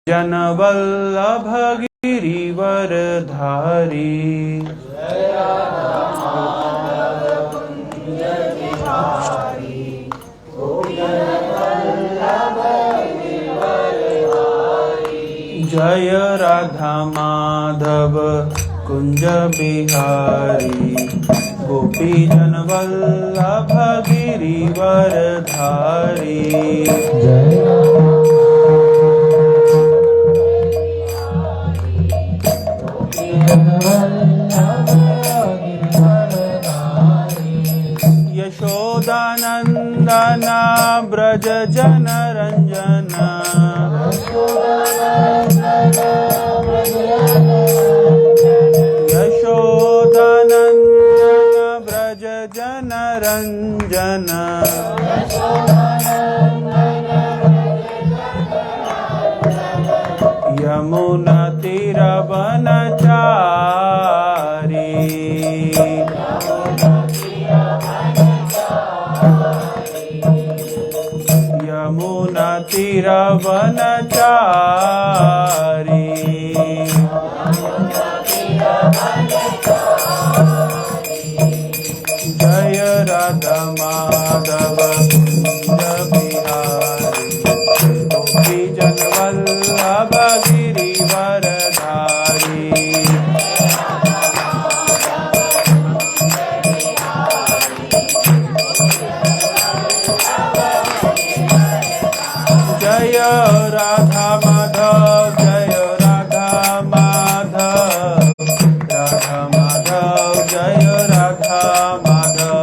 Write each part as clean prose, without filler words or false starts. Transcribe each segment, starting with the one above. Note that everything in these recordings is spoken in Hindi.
जनवल्लभ गिरिवरधारी। जय राधा माधव कुंज बिहारी, गोपी जन वल्लभ गिरिवरधारी। यशोदानंदना ब्रज जन रंजना, यशोदानंदन ब्रज जन रंजना। यमुना तीर वनचारी, यमुना तीर वनचारी। जय राधा माधव कुंज बिहारी, गोपी जन वल्लभ गिरिवरधारी। जय राधा माधव, जय राधा माधव, राधा माधव, जय राधा माधव।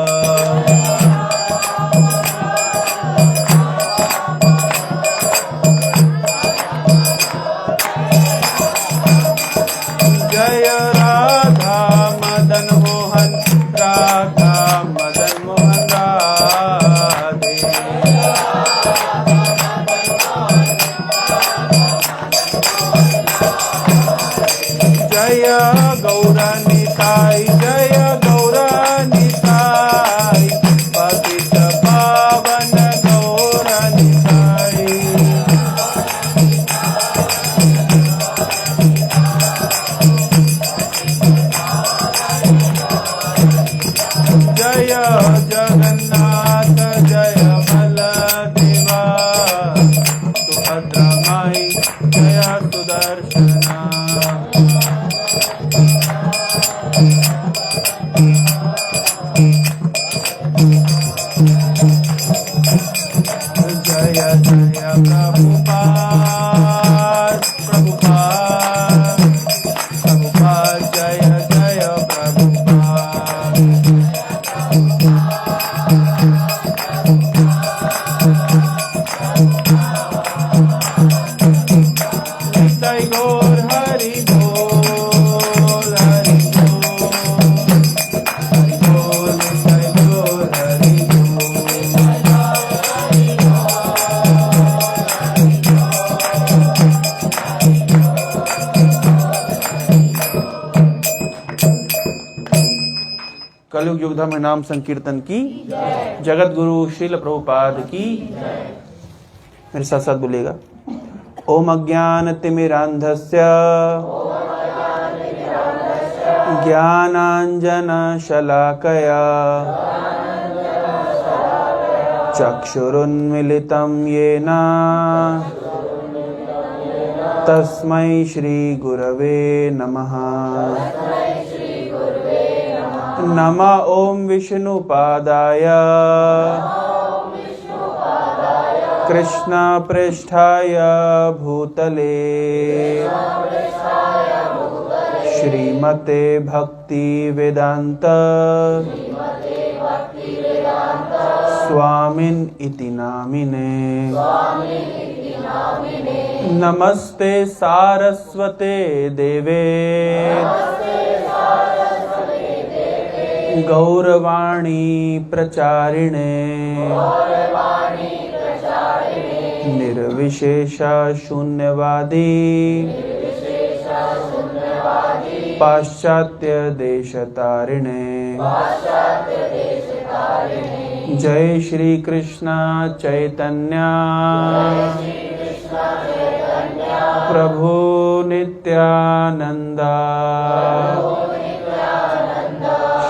जय राधा मदन मोहन, राधा मदन मोहन राधे। जय गौरनिताई, जय गौरनिताई, पतित पावन गौरनिताई। जय जगन्नाथ, जय बलदेवा, सुभद्रा माई, जय सुदर्शना। जय जय प्रभुपाद, प्रभुपाद, प्रभुपाद, जय जय प्रभुपाद। जय गौर हरि बोल, हरि बोल, जय गौर हरि कलयुग युगधा में नाम संकीर्तन की जगत गुरु श्रील प्रभुपाद की। मेरे साथ साथ बोलेगा। ओम अज्ञान तिमिरांधस्य ज्ञानांजन शलाकया चक्षुरुन्मिलितं येन तस्मै श्री गुरवे नमः। नमः ओम विष्णुपादाय कृष्ण पृष्ठाय भूतले श्रीमते भक्ति वेदांत स्वामिन इति नामिने। नमस्ते सारस्वते देवे गौरवाणी प्रचारिणे निर्विशेष शून्यवादी पाश्चात्य देशतारिणे। जय श्री कृष्ण चैतन्य प्रभु नित्यानंदा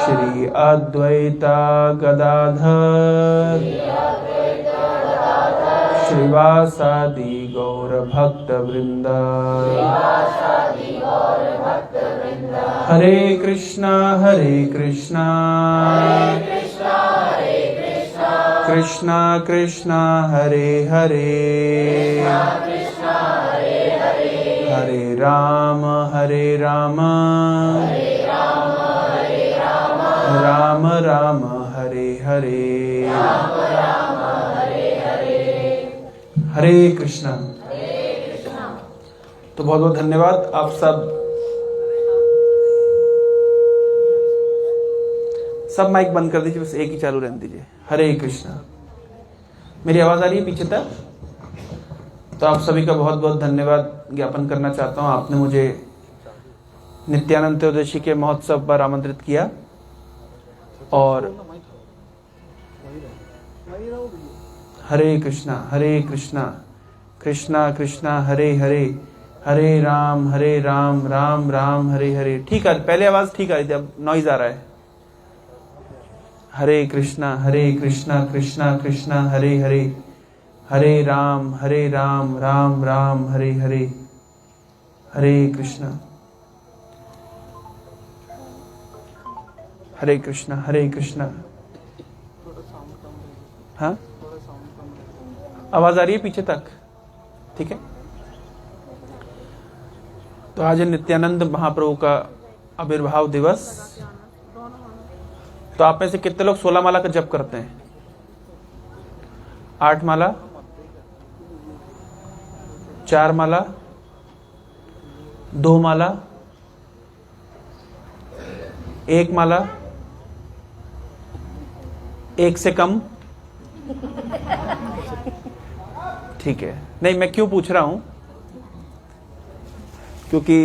श्री अद्वैता गदाधर श्रीवासादि गौर भक्त वृंद। हरे कृष्णा कृष्णा कृष्णा हरे हरे हरे राम राम राम हरे हरे। हरे कृष्णा। तो बहुत बहुत धन्यवाद आप सब माइक बंद कर दीजिए, बस एक ही चालू रहने दीजिए। हरे कृष्णा। मेरी आवाज आ रही है पीछे तक? तो आप सभी का बहुत बहुत धन्यवाद ज्ञापन करना चाहता हूँ। आपने मुझे नित्यानंद त्रयोदशी के महोत्सव पर आमंत्रित किया और हरे कृष्णा कृष्णा कृष्णा हरे हरे हरे राम राम राम हरे हरे। ठीक है, पहले आवाज ठीक आ रही थी, अब नॉइज आ रहा है। हरे कृष्णा कृष्णा कृष्णा हरे हरे हरे राम राम राम हरे हरे। हरे कृष्णा हरे कृष्णा। हाँ, आवाज आ रही है पीछे तक? ठीक है। तो आज है नित्यानंद महाप्रभु का आविर्भाव दिवस। तो आप में से कितने लोग 16 माला का जप करते हैं? 8 माला, 4 माला, 2 माला, 1 माला, 1 से कम? ठीक है। नहीं, मैं क्यों पूछ रहा हूं, क्योंकि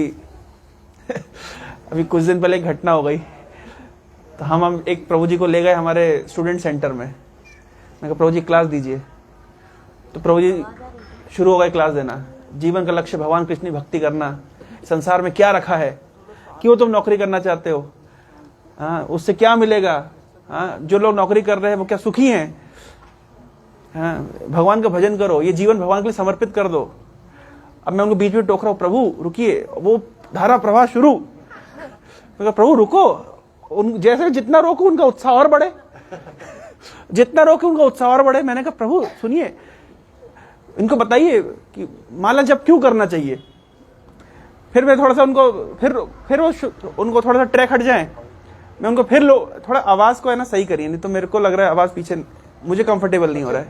अभी कुछ दिन पहले एक घटना हो गई। तो हम एक प्रभु जी को ले गए हमारे स्टूडेंट सेंटर में। मैं कहा प्रभु जी क्लास दीजिए। तो प्रभु जी शुरू हो गए क्लास देना। जीवन का लक्ष्य भगवान कृष्ण की भक्ति करना। संसार में क्या रखा है, क्यों तुम नौकरी करना चाहते हो, हाँ, उससे क्या मिलेगा, हाँ, जो लोग नौकरी कर रहे हैं वो क्या सुखी हैं, हाँ, भगवान का भजन करो, ये जीवन भगवान के लिए समर्पित कर दो। अब मैं उनको बीच में टोक रहा हूँ, प्रभु रुकिए, वो धारा प्रवाह शुरू। मैं प्रभु रुको, जैसे जितना रोको उनका उत्साह और बढ़े, जितना रोके उनका उत्साह और बढ़े। मैंने कहा प्रभु सुनिए, इनको बताइए कि माला जप क्यों करना चाहिए। फिर मैं थोड़ा सा उनको फिर वो उनको थोड़ा सा ट्रैक हट जाए, मैं उनको फिर थोड़ा आवाज को है ना सही करिए, नहीं तो मेरे को लग रहा है आवाज पीछे, मुझे कंफर्टेबल नहीं हो रहा है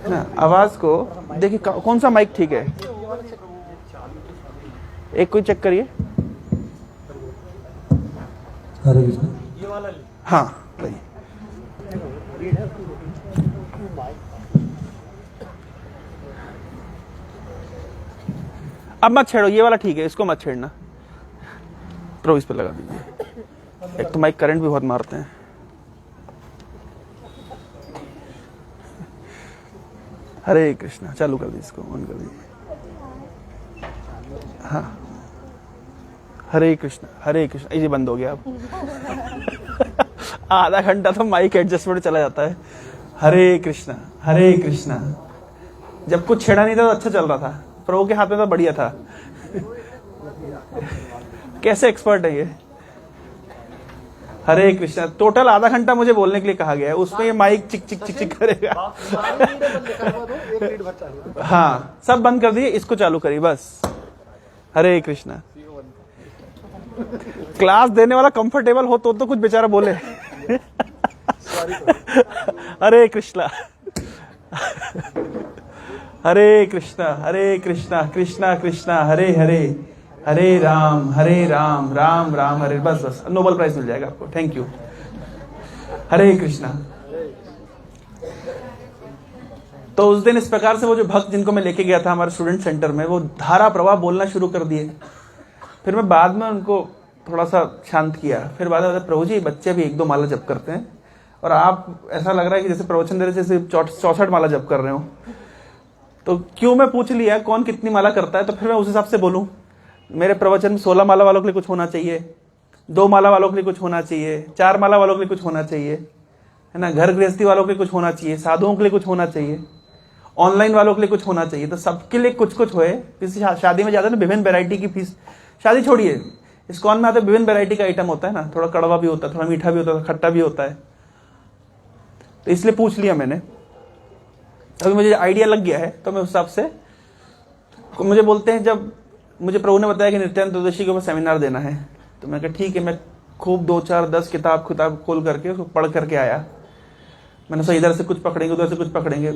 ना। आवाज को देखिए कौन सा माइक ठीक है, एक कोई चेक करिए। हरे कृष्ण। हाँ भाई, अब मत छेड़ो, ये वाला ठीक है, इसको मत छेड़ना। प्रो इस पे लगा दीजिए, एक तो माइक करंट भी बहुत मारते हैं। हरे कृष्णा, चालू कर दीजिए, इसको ऑन कर दीजिए। हाँ, हरे कृष्णा ये बंद हो गया अब। आधा घंटा तो माइक एडजस्टमेंट चला जाता है। हरे कृष्णा। जब कुछ छेड़ा नहीं था तो अच्छा चल रहा था, प्रभु के हाथ में तो बढ़िया था। कैसे एक्सपर्ट है ये। हरे कृष्णा। टोटल आधा घंटा मुझे बोलने के लिए कहा गया है, उसमें ये माइक चिक चिक चिक चिक करेगा। हाँ, सब बंद कर दिए, इसको चालू करिए बस। हरे कृष्णा। क्लास देने वाला कंफर्टेबल हो तो कुछ बेचारा बोले। हरे कृष्णा। हरे कृष्णा कृष्णा कृष्णा हरे हरे हरे राम राम राम हरे। बस नोबेल प्राइज मिल जाएगा आपको। Thank you. हरे कृष्णा। तो उस दिन इस प्रकार से वो जो भक्त जिनको मैं लेके गया था हमारे स्टूडेंट सेंटर में, वो धारा प्रवाह बोलना शुरू कर दिए। फिर मैं बाद में उनको थोड़ा सा शांत किया। फिर बाद में प्रभु जी बच्चे भी 1-2 माला जप करते हैं और आप ऐसा लग रहा है कि जैसे प्रवचन दे रहे जैसे 64 माला जप कर रहे हो। तो क्यों मैं पूछ लिया कौन कितनी माला करता है, तो फिर मैं उस हिसाब से बोलूं। मेरे प्रवचन में 16 माला वालों के लिए कुछ होना चाहिए, 2 माला वालों के लिए कुछ होना चाहिए, 4 माला वालों के लिए कुछ होना चाहिए, है ना, घर गृहस्थी वालों के लिए कुछ होना चाहिए, साधुओं के लिए कुछ होना चाहिए, ऑनलाइन वालों के लिए कुछ होना चाहिए। तो सबके लिए कुछ कुछ होए। किसी शादी में जाते हैं ना, विभिन्न वैरायटी की फीस, शादी छोड़िए, इस्कॉन में आते विभिन्न वैरायटी का आइटम होता है ना, थोड़ा कड़वा भी होता है, थोड़ा मीठा भी होता है, खट्टा भी होता है। तो इसलिए पूछ लिया मैंने, अभी मुझे आइडिया लग गया है। तो मैं उस हिसाब से, मुझे बोलते हैं, जब मुझे प्रभु ने बताया कि नित्यानंद त्रिदशी के ऊपर सेमिनार देना है, तो मैं कहा ठीक है, मैं खूब 2 4 10 किताब खोल करके उसको पढ़ करके आया। मैंने सोचा इधर से कुछ पकड़ेंगे, उधर से कुछ पकड़ेंगे,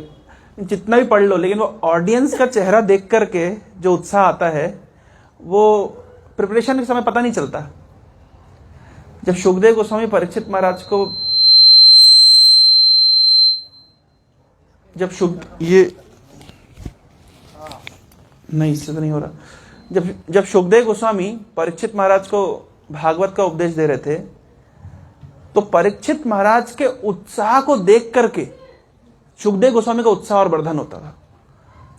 जितना भी पढ़ लो, लेकिन वो ऑडियंस का चेहरा देख करके जो उत्साह आता है, वो प्रिपरेशन के समय पता नहीं चलता। जब सुखदेव गोस्वामी परीक्षित महाराज को, नहीं, इससे तो नहीं हो रहा। जब सुखदेव गोस्वामी परीक्षित महाराज को भागवत का उपदेश दे रहे थे, तो परीक्षित महाराज के उत्साह को देख करके सुखदेव गोस्वामी का उत्साह और वर्धन होता था।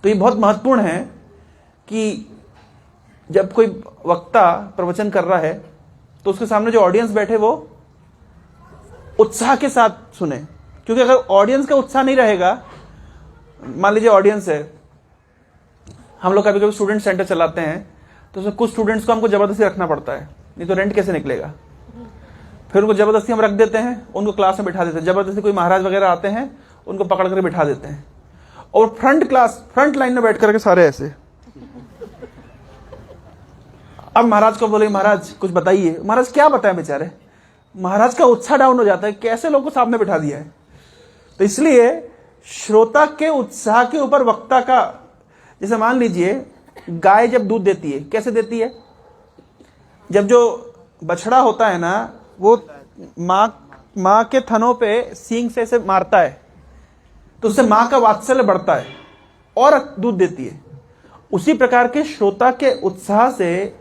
तो ये बहुत महत्वपूर्ण है कि जब कोई वक्ता प्रवचन कर रहा है, तो उसके सामने जो ऑडियंस बैठे वो उत्साह के साथ सुने। क्योंकि अगर ऑडियंस का उत्साह नहीं रहेगा, मान लीजिए ऑडियंस है, हम लोग कभी कभी स्टूडेंट सेंटर चलाते हैं, तो उसमें कुछ स्टूडेंट्स को हमको जबरदस्ती रखना पड़ता है, नहीं तो रेंट कैसे निकलेगा। फिर उनको जबरदस्ती हम रख देते हैं, उनको क्लास में बिठा देते हैं, जबरदस्ती कोई महाराज वगैरह आते हैं, उनको पकड़ कर बिठा देते हैं, और फ्रंट लाइन में बैठ करके सारे ऐसे। अब महाराज को बोले, महाराज कुछ बताइए। महाराज क्या बताएं बेचारे, महाराज का उत्साह डाउन हो जाता है, कैसे लोगों को सामने बिठा दिया है। तो इसलिए श्रोता के उत्साह के ऊपर वक्ता का, जैसे मान लीजिए गाय जब दूध देती है, कैसे देती है, जब जो बछड़ा होता है ना, वो माँ के थनों पे सींग से ऐसे मारता है, तो उससे माँ का वात्सल्य बढ़ता है और दूध देती है। उसी प्रकार के श्रोता के उत्साह से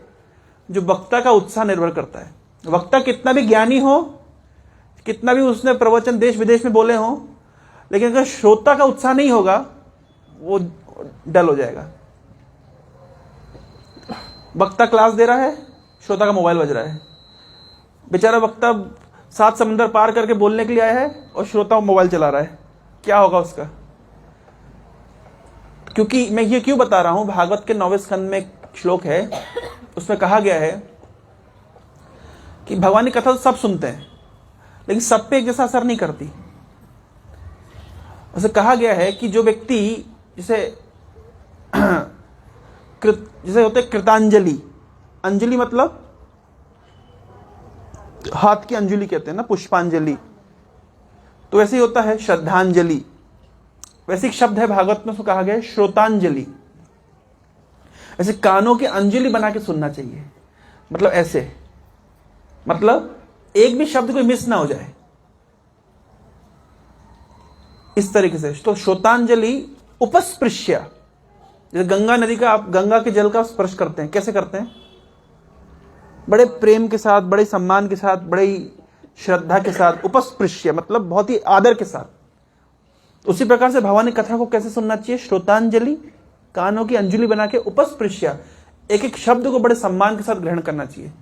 जो वक्ता का उत्साह निर्भर करता है। वक्ता कितना भी ज्ञानी हो, कितना भी उसने प्रवचन देश विदेश में बोले हो, लेकिन अगर श्रोता का उत्साह नहीं होगा, वो डल हो जाएगा। वक्ता क्लास दे रहा है, श्रोता का मोबाइल बज रहा है, बेचारा वक्ता 7 समंदर पार करके बोलने के लिए आया है और श्रोता मोबाइल चला रहा है, क्या होगा उसका। क्योंकि मैं ये क्यों बता रहा हूं, भागवत के 9वें स्कंद में एक श्लोक है, उसमें कहा गया है कि भगवान की कथा तो सब सुनते हैं, लेकिन सब पे एक जैसा असर नहीं करती। उसे कहा गया है कि जो व्यक्ति जैसे होते कृतांजलि, अंजलि मतलब हाथ की अंजलि कहते हैं ना, पुष्पांजलि, तो वैसे ही होता है श्रद्धांजलि। वैसे एक शब्द है भागवत में, उसको कहा गया है श्रोतांजलि। ऐसे कानों की अंजलि बना के सुनना चाहिए, मतलब ऐसे, मतलब एक भी शब्द कोई मिस ना हो जाए, इस तरीके से। तो श्रोतांजलि उपस्पृश्य, जैसे गंगा नदी का, आप गंगा के जल का स्पर्श करते हैं, कैसे करते हैं, बड़े प्रेम के साथ, बड़े सम्मान के साथ, बड़ी श्रद्धा के साथ, उपस्पृश्य मतलब बहुत ही आदर के साथ। उसी प्रकार से भगवान की कथा को कैसे सुनना चाहिए, श्रोतांजलि, कानों की अंजलि बना के, उपस्पृश्य, एक एक शब्द को बड़े सम्मान के साथ ग्रहण करना चाहिए।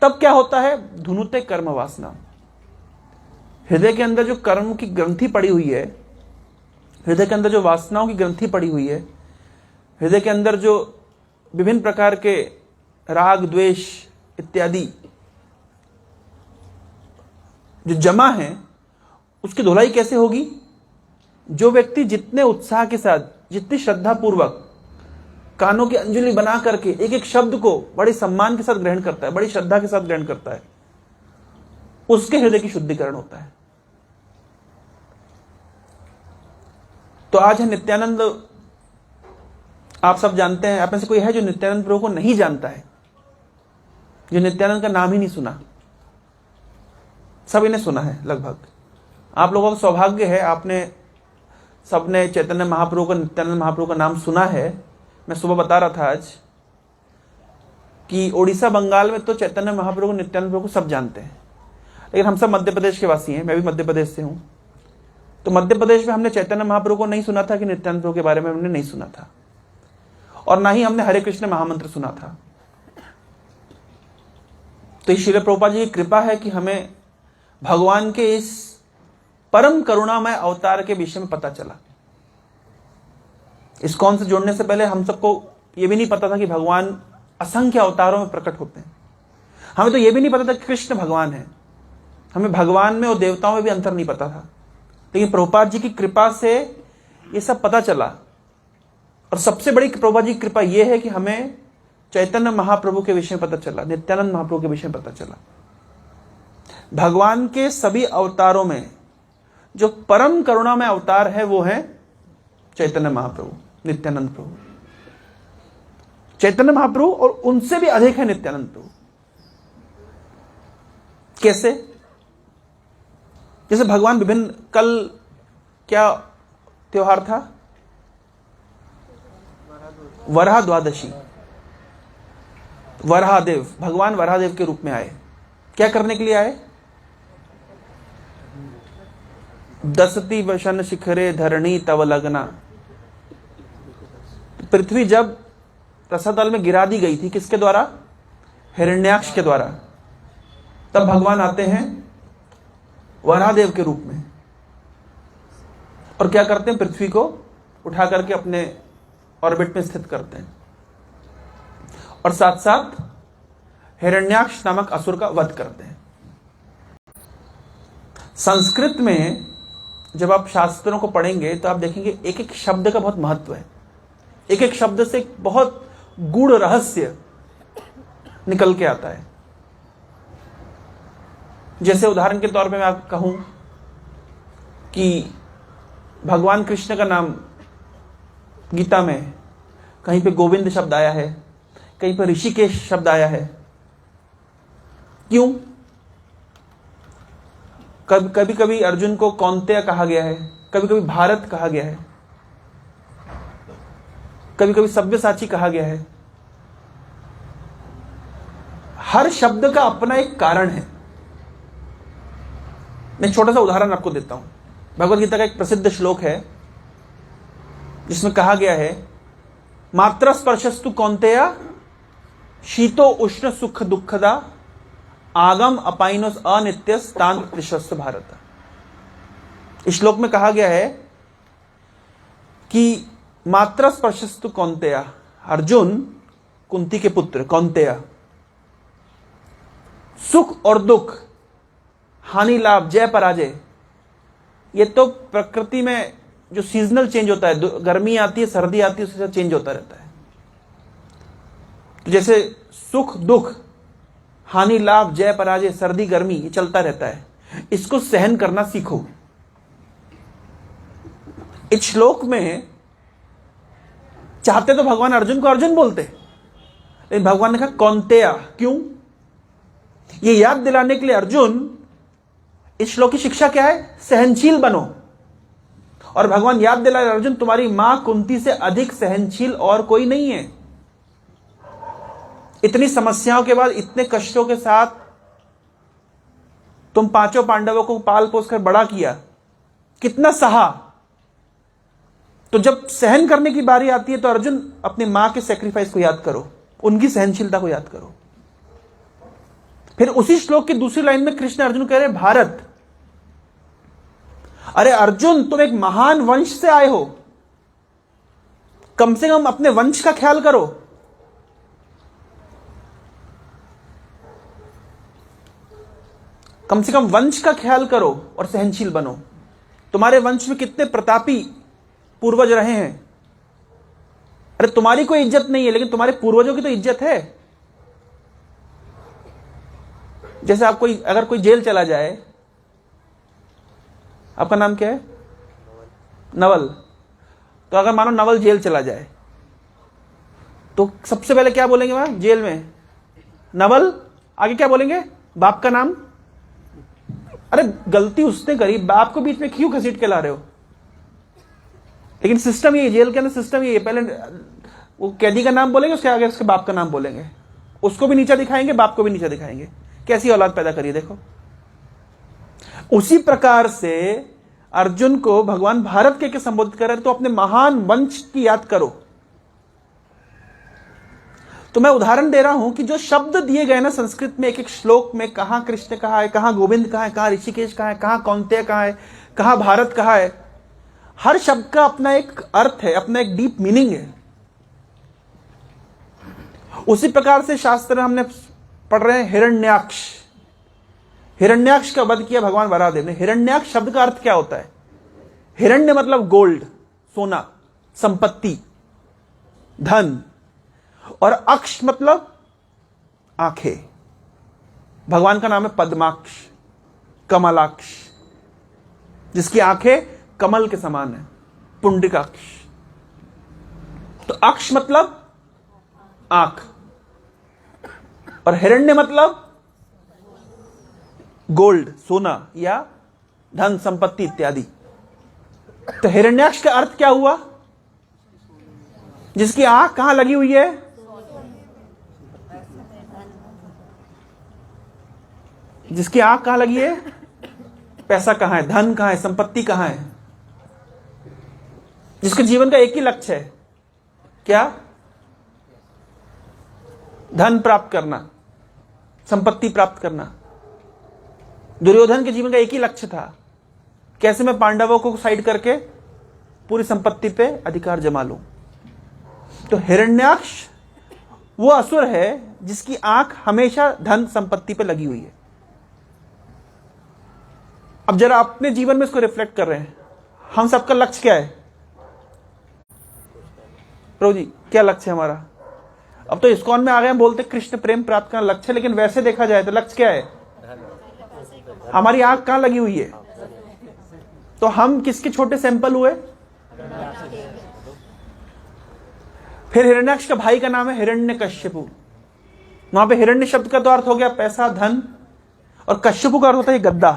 तब क्या होता है, धुनुते कर्म वासना, हृदय के अंदर जो कर्म की ग्रंथि पड़ी हुई है, हृदय के अंदर जो वासनाओं की ग्रंथि पड़ी हुई है, हृदय के अंदर जो विभिन्न प्रकार के राग द्वेष इत्यादि जो जमा है, उसकी धुलाई कैसे होगी। जो व्यक्ति जितने उत्साह के साथ, जितनी श्रद्धा पूर्वक कानों की अंजलि बना करके एक एक शब्द को बड़े सम्मान के साथ ग्रहण करता है, बड़ी श्रद्धा के साथ ग्रहण करता है, उसके हृदय की शुद्धिकरण होता है। तो आज है नित्यानंद, आप सब जानते हैं, आप में से कोई है जो नित्यानंद प्रभु को नहीं जानता है, जो नित्यानंद का नाम ही नहीं सुना। सभी ने सुना है लगभग। आप लोगों का सौभाग्य है, आपने सबने चैतन्य महाप्रभु का, नित्यानंद महाप्रभु का नाम सुना है। मैं सुबह बता रहा था आज कि उड़ीसा बंगाल में तो चैतन्य महाप्रभु को, नित्यानंद प्रभु को सब जानते हैं, लेकिन हम सब मध्य प्रदेश के वासी हैं, मैं भी मध्य प्रदेश से हूं। तो मध्य प्रदेश में हमने चैतन्य महाप्रभु को नहीं सुना था कि नित्यानंद प्रभु के बारे में हमने नहीं सुना था, और ना ही हमने हरे कृष्ण महामंत्र सुना था। तो इस श्रील प्रभुपाद जी की कृपा है कि हमें भगवान के इस परम करुणामय अवतार के विषय में पता चला। इस्कॉन से जुड़ने से पहले हम सबको यह भी नहीं पता था कि भगवान असंख्य अवतारों में प्रकट होते हैं। हमें तो यह भी नहीं पता था कि कृष्ण भगवान है। हमें भगवान में और देवताओं में भी अंतर नहीं पता था। लेकिन प्रभुपाद जी की कृपा से ये सब पता चला। और सबसे बड़ी प्रभुपाद जी की कृपा यह है कि हमें चैतन्य महाप्रभु के विषय में पता चला, नित्यानंद महाप्रभु के विषय में पता चला। भगवान के सभी अवतारों में जो परम करुणा में अवतार है वो है चैतन्य महाप्रभु, नित्यानंद प्रभु। चैतन्य महाप्रभु और उनसे भी अधिक है नित्यानंद प्रभु। कैसे? जैसे भगवान विभिन्न, कल क्या त्योहार था? वराह द्वादशी। वराहदेव, भगवान वराहदेव के रूप में आए। क्या करने के लिए आए? दसती वशन शिखरे धरणी तव लगना। पृथ्वी जब रसातल में गिरा दी गई थी, किसके द्वारा? हिरण्याक्ष के द्वारा। तब भगवान आते हैं वराहदेव के रूप में और क्या करते हैं? पृथ्वी को उठा करके अपने ऑर्बिट में स्थित करते हैं और साथ साथ हिरण्याक्ष नामक असुर का वध करते हैं। संस्कृत में जब आप शास्त्रों को पढ़ेंगे तो आप देखेंगे एक एक शब्द का बहुत महत्व है। एक एक शब्द से एक बहुत गूढ़ रहस्य निकल के आता है। जैसे उदाहरण के तौर पे मैं आपको कहूं कि भगवान कृष्ण का नाम गीता में कहीं पे गोविंद शब्द आया है, कहीं पर ऋषिकेश शब्द आया है। क्यों? कभी कभी अर्जुन को कौन्तेय कहा गया है, कभी कभी भारत कहा गया है, कभी कभी सव्यसाची कहा गया है। हर शब्द का अपना एक कारण है। मैं छोटा सा उदाहरण आपको देता हूं। भगवद गीता का एक प्रसिद्ध श्लोक है जिसमें कहा गया है, मात्र स्पर्शस्तु कौन्तेय शीतो उष्ण सुख दुखदा आगम अपाइनोस अनित्यस तान विश्वस्त भारत। इस श्लोक में कहा गया है कि मात्र स्पर्शस्तु कौन्तेय, अर्जुन कुंती के पुत्र कौन्तेय, सुख और दुख, हानि लाभ, जय पराजय, ये तो प्रकृति में जो सीजनल चेंज होता है, गर्मी आती है सर्दी आती है, उसके साथ चेंज होता रहता है। तो जैसे सुख दुख, हानि लाभ, जय पराजय, सर्दी गर्मी, ये चलता रहता है। इसको सहन करना सीखो। इस श्लोक में चाहते तो भगवान अर्जुन को अर्जुन बोलते, लेकिन भगवान ने कहा कौन्तेय। क्यों? ये याद दिलाने के लिए अर्जुन, इस श्लोक की शिक्षा क्या है? सहनशील बनो। और भगवान याद दिला रहे, अर्जुन तुम्हारी मां कुंती से अधिक सहनशील और कोई नहीं है। इतनी समस्याओं के बाद, इतने कष्टों के साथ तुम पांचों पांडवों को पाल पोस कर बड़ा किया, कितना सहा। तो जब सहन करने की बारी आती है तो अर्जुन अपनी मां के सेक्रीफाइस को याद करो, उनकी सहनशीलता को याद करो। फिर उसी श्लोक की दूसरी लाइन में कृष्ण अर्जुन कह रहे भारत, अरे अर्जुन तुम एक महान वंश से आए हो, कम से कम अपने वंश का ख्याल करो। कम से कम वंश का ख्याल करो और सहनशील बनो। तुम्हारे वंश में कितने प्रतापी पूर्वज रहे हैं। अरे तुम्हारी कोई इज्जत नहीं है, लेकिन तुम्हारे पूर्वजों की तो इज्जत है। जैसे आप अगर कोई जेल चला जाए, आपका नाम क्या है? नवल। तो अगर मानो नवल जेल चला जाए तो सबसे पहले क्या बोलेंगे वहां जेल में? नवल। आगे क्या बोलेंगे? बाप का नाम। अरे गलती उसने करी, बाप को बीच में क्यों घसीट के ला रहे हो? लेकिन सिस्टम ये, जेल के अंदर सिस्टम ये, पहले वो कैदी का नाम बोलेंगे, उसके आगे उसके बाप का नाम बोलेंगे, उसको भी नीचा दिखाएंगे, बाप को भी नीचा दिखाएंगे। कैसी औलाद पैदा करिए देखो। उसी प्रकार से अर्जुन को भगवान भारत के संबोधित कर रहे तो अपने महान वंश की याद करो। तो मैं उदाहरण दे रहा हूं कि जो शब्द दिए गए ना संस्कृत में, एक एक श्लोक में कहां कृष्ण कहा है, कहां गोविंद कहा है, कहां ऋषिकेश कहा है, कहां कौंतेय कहा है, कहां भारत कहा है, हर शब्द का अपना एक अर्थ है, अपना एक डीप मीनिंग है। उसी प्रकार से शास्त्र हमने पढ़ रहे हैं हिरण्याक्ष। हिरण्याक्ष का वध किया भगवान वराहदेव ने। हिरण्याक्ष शब्द का अर्थ क्या होता है? हिरण्य मतलब गोल्ड, सोना, संपत्ति, धन, और अक्ष मतलब आंखें। भगवान का नाम है पद्माक्ष, कमलाक्ष, जिसकी आंखें कमल के समान है, पुंडरीकाक्ष। तो अक्ष मतलब आंख, और हिरण्य मतलब गोल्ड, सोना या धन संपत्ति इत्यादि। तो हिरण्याक्ष का अर्थ क्या हुआ? जिसकी आंख कहां लगी हुई है? जिसकी आंख कहां लगी है? पैसा कहां है, धन कहां है, संपत्ति कहां है? जिसके जीवन का एक ही लक्ष्य है, क्या? धन प्राप्त करना, संपत्ति प्राप्त करना। दुर्योधन के जीवन का एक ही लक्ष्य था, कैसे मैं पांडवों को साइड करके पूरी संपत्ति पे अधिकार जमा लूं। तो हिरण्याक्ष वो असुर है जिसकी आंख हमेशा धन संपत्ति पे लगी हुई है। अब जरा अपने जीवन में इसको रिफ्लेक्ट कर रहे हैं, हम सबका लक्ष्य क्या है? प्रभु जी क्या लक्ष्य है हमारा? अब तो इस्कॉन में आ गए, हम बोलते कृष्ण प्रेम प्राप्त करना लक्ष्य है, लेकिन वैसे देखा जाए तो लक्ष्य क्या है? हमारी आंख कहां लगी हुई है? तो हम किसके छोटे सैंपल हुए? फिर हिरण्याक्ष का भाई का नाम है हिरण्यकश्यपु। वहां पे हिरण्य शब्द का तो अर्थ हो गया पैसा, धन, और कश्यपु का अर्थ होता है गद्दा।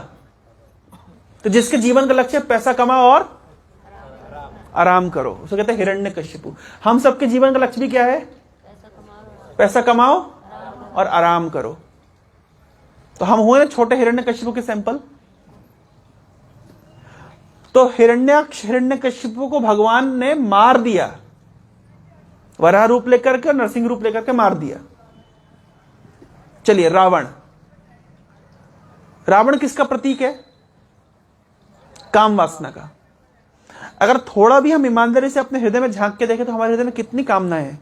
तो जिसके जीवन का लक्ष्य पैसा कमाओ और आराम करो, उसे कहते हैं हिरण्यकश्यपु। हम सबके जीवन का लक्ष्य भी क्या है? पैसा कमाओ और आराम करो। तो हम हुए ना छोटे हिरण्यकश्यपु के सैंपल। तो हिरण्यकश्यपु को भगवान ने मार दिया, वराह रूप लेकर के, नरसिंह रूप लेकर के मार दिया। चलिए रावण। रावण किसका प्रतीक है? काम वासना का। अगर थोड़ा भी हम ईमानदारी से अपने हृदय में झांक के देखें तो हमारे हृदय में कितनी कामनाएं हैं।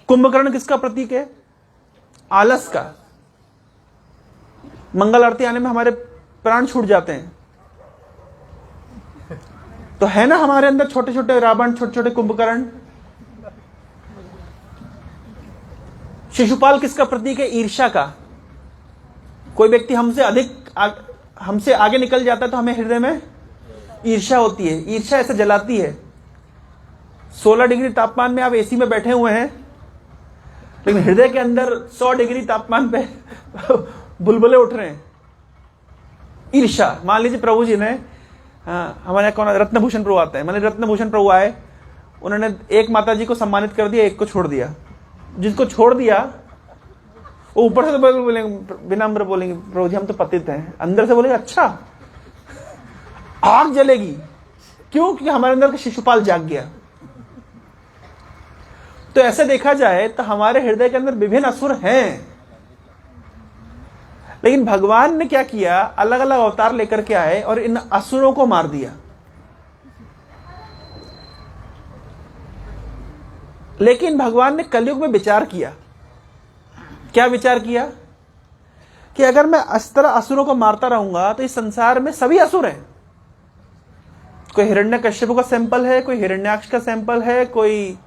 कुंभकर्ण किसका प्रतीक है? आलस का। मंगल आरती आने में हमारे प्राण छूट जाते हैं। तो है ना हमारे अंदर छोटे छोटे रावण, छोटे छोटे कुंभकर्ण। शिशुपाल किसका प्रतीक है? ईर्ष्या का। कोई व्यक्ति हमसे आगे निकल जाता है तो हमें हृदय में ईर्ष्या होती है। ईर्ष्या ऐसे जलाती है। 16 डिग्री तापमान में आप एसी में बैठे हुए हैं, लेकिन हृदय के अंदर 100 डिग्री तापमान पे बुलबुले उठ रहे हैं। ईर्ष्या। मान लीजिए प्रभु जी ने, हमारे यहाँ कौन, रत्नभूषण प्रभु आते हैं, मान लीजिए रत्नभूषण प्रभु आए, उन्होंने एक माता जी को सम्मानित कर दिया, एक को छोड़ दिया। जिसको छोड़ दिया वो ऊपर से तो बोलेंगे, विनम्र बोलेंगे, प्रभु जी हम तो पतित हैं। अंदर से बोलेंगे अच्छा आग जलेगी। क्यों? क्योंकि हमारे अंदर का शिशुपाल जाग गया। तो ऐसे देखा जाए तो हमारे हृदय के अंदर विभिन्न असुर हैं, लेकिन भगवान ने क्या किया? अलग अलग अवतार लेकर के आए और इन असुरों को मार दिया। लेकिन भगवान ने कलयुग में विचार किया। क्या विचार किया? कि अगर मैं इस तरह असुरों को मारता रहूंगा तो इस संसार में सभी असुर हैं। कोई हिरण्यकश्यप का सैंपल है, कोई हिरण्याक्ष का सैंपल है, कोई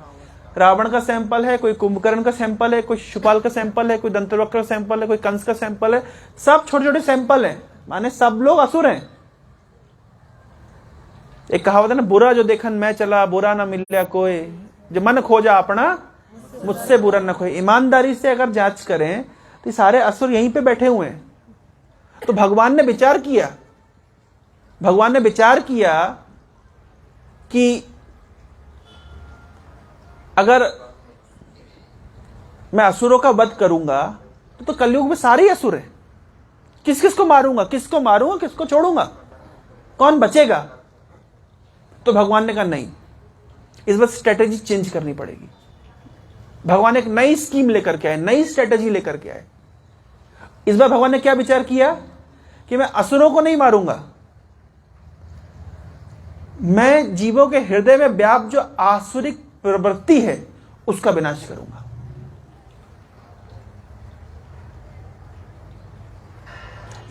रावण का सैंपल है, कोई कुंभकर्ण का सैंपल है, कोई शिशुपाल का सैंपल है, कोई दंतवक्र का सैंपल है, कोई कंस का सैंपल है। सब छोटे छोटे सैंपल हैं, माने सब लोग असुर हैं। एक कहावत है ना, बुरा जो देखन मैं चला, बुरा ना मिला कोई, जो मन खोजा अपना मुझसे बुरा न खोए। ईमानदारी से अगर जांच करें तो सारे असुर यहीं पे बैठे हुए हैं। तो भगवान ने विचार किया, भगवान ने विचार किया कि अगर मैं असुरों का वध करूंगा तो कलयुग में सारे असुर हैं। किस किस को मारूंगा, किसको मारूंगा, किसको छोड़ूंगा? कौन बचेगा? तो भगवान ने कहा नहीं, इस बार स्ट्रेटेजी चेंज करनी पड़ेगी। भगवान एक नई स्कीम लेकर के आए, नई स्ट्रेटेजी लेकर के आए। इस बार भगवान ने क्या विचार किया कि मैं असुरों को नहीं मारूंगा, मैं जीवों के हृदय में व्याप्त जो आसुरिक प्रवृत्ति है उसका विनाश करूंगा।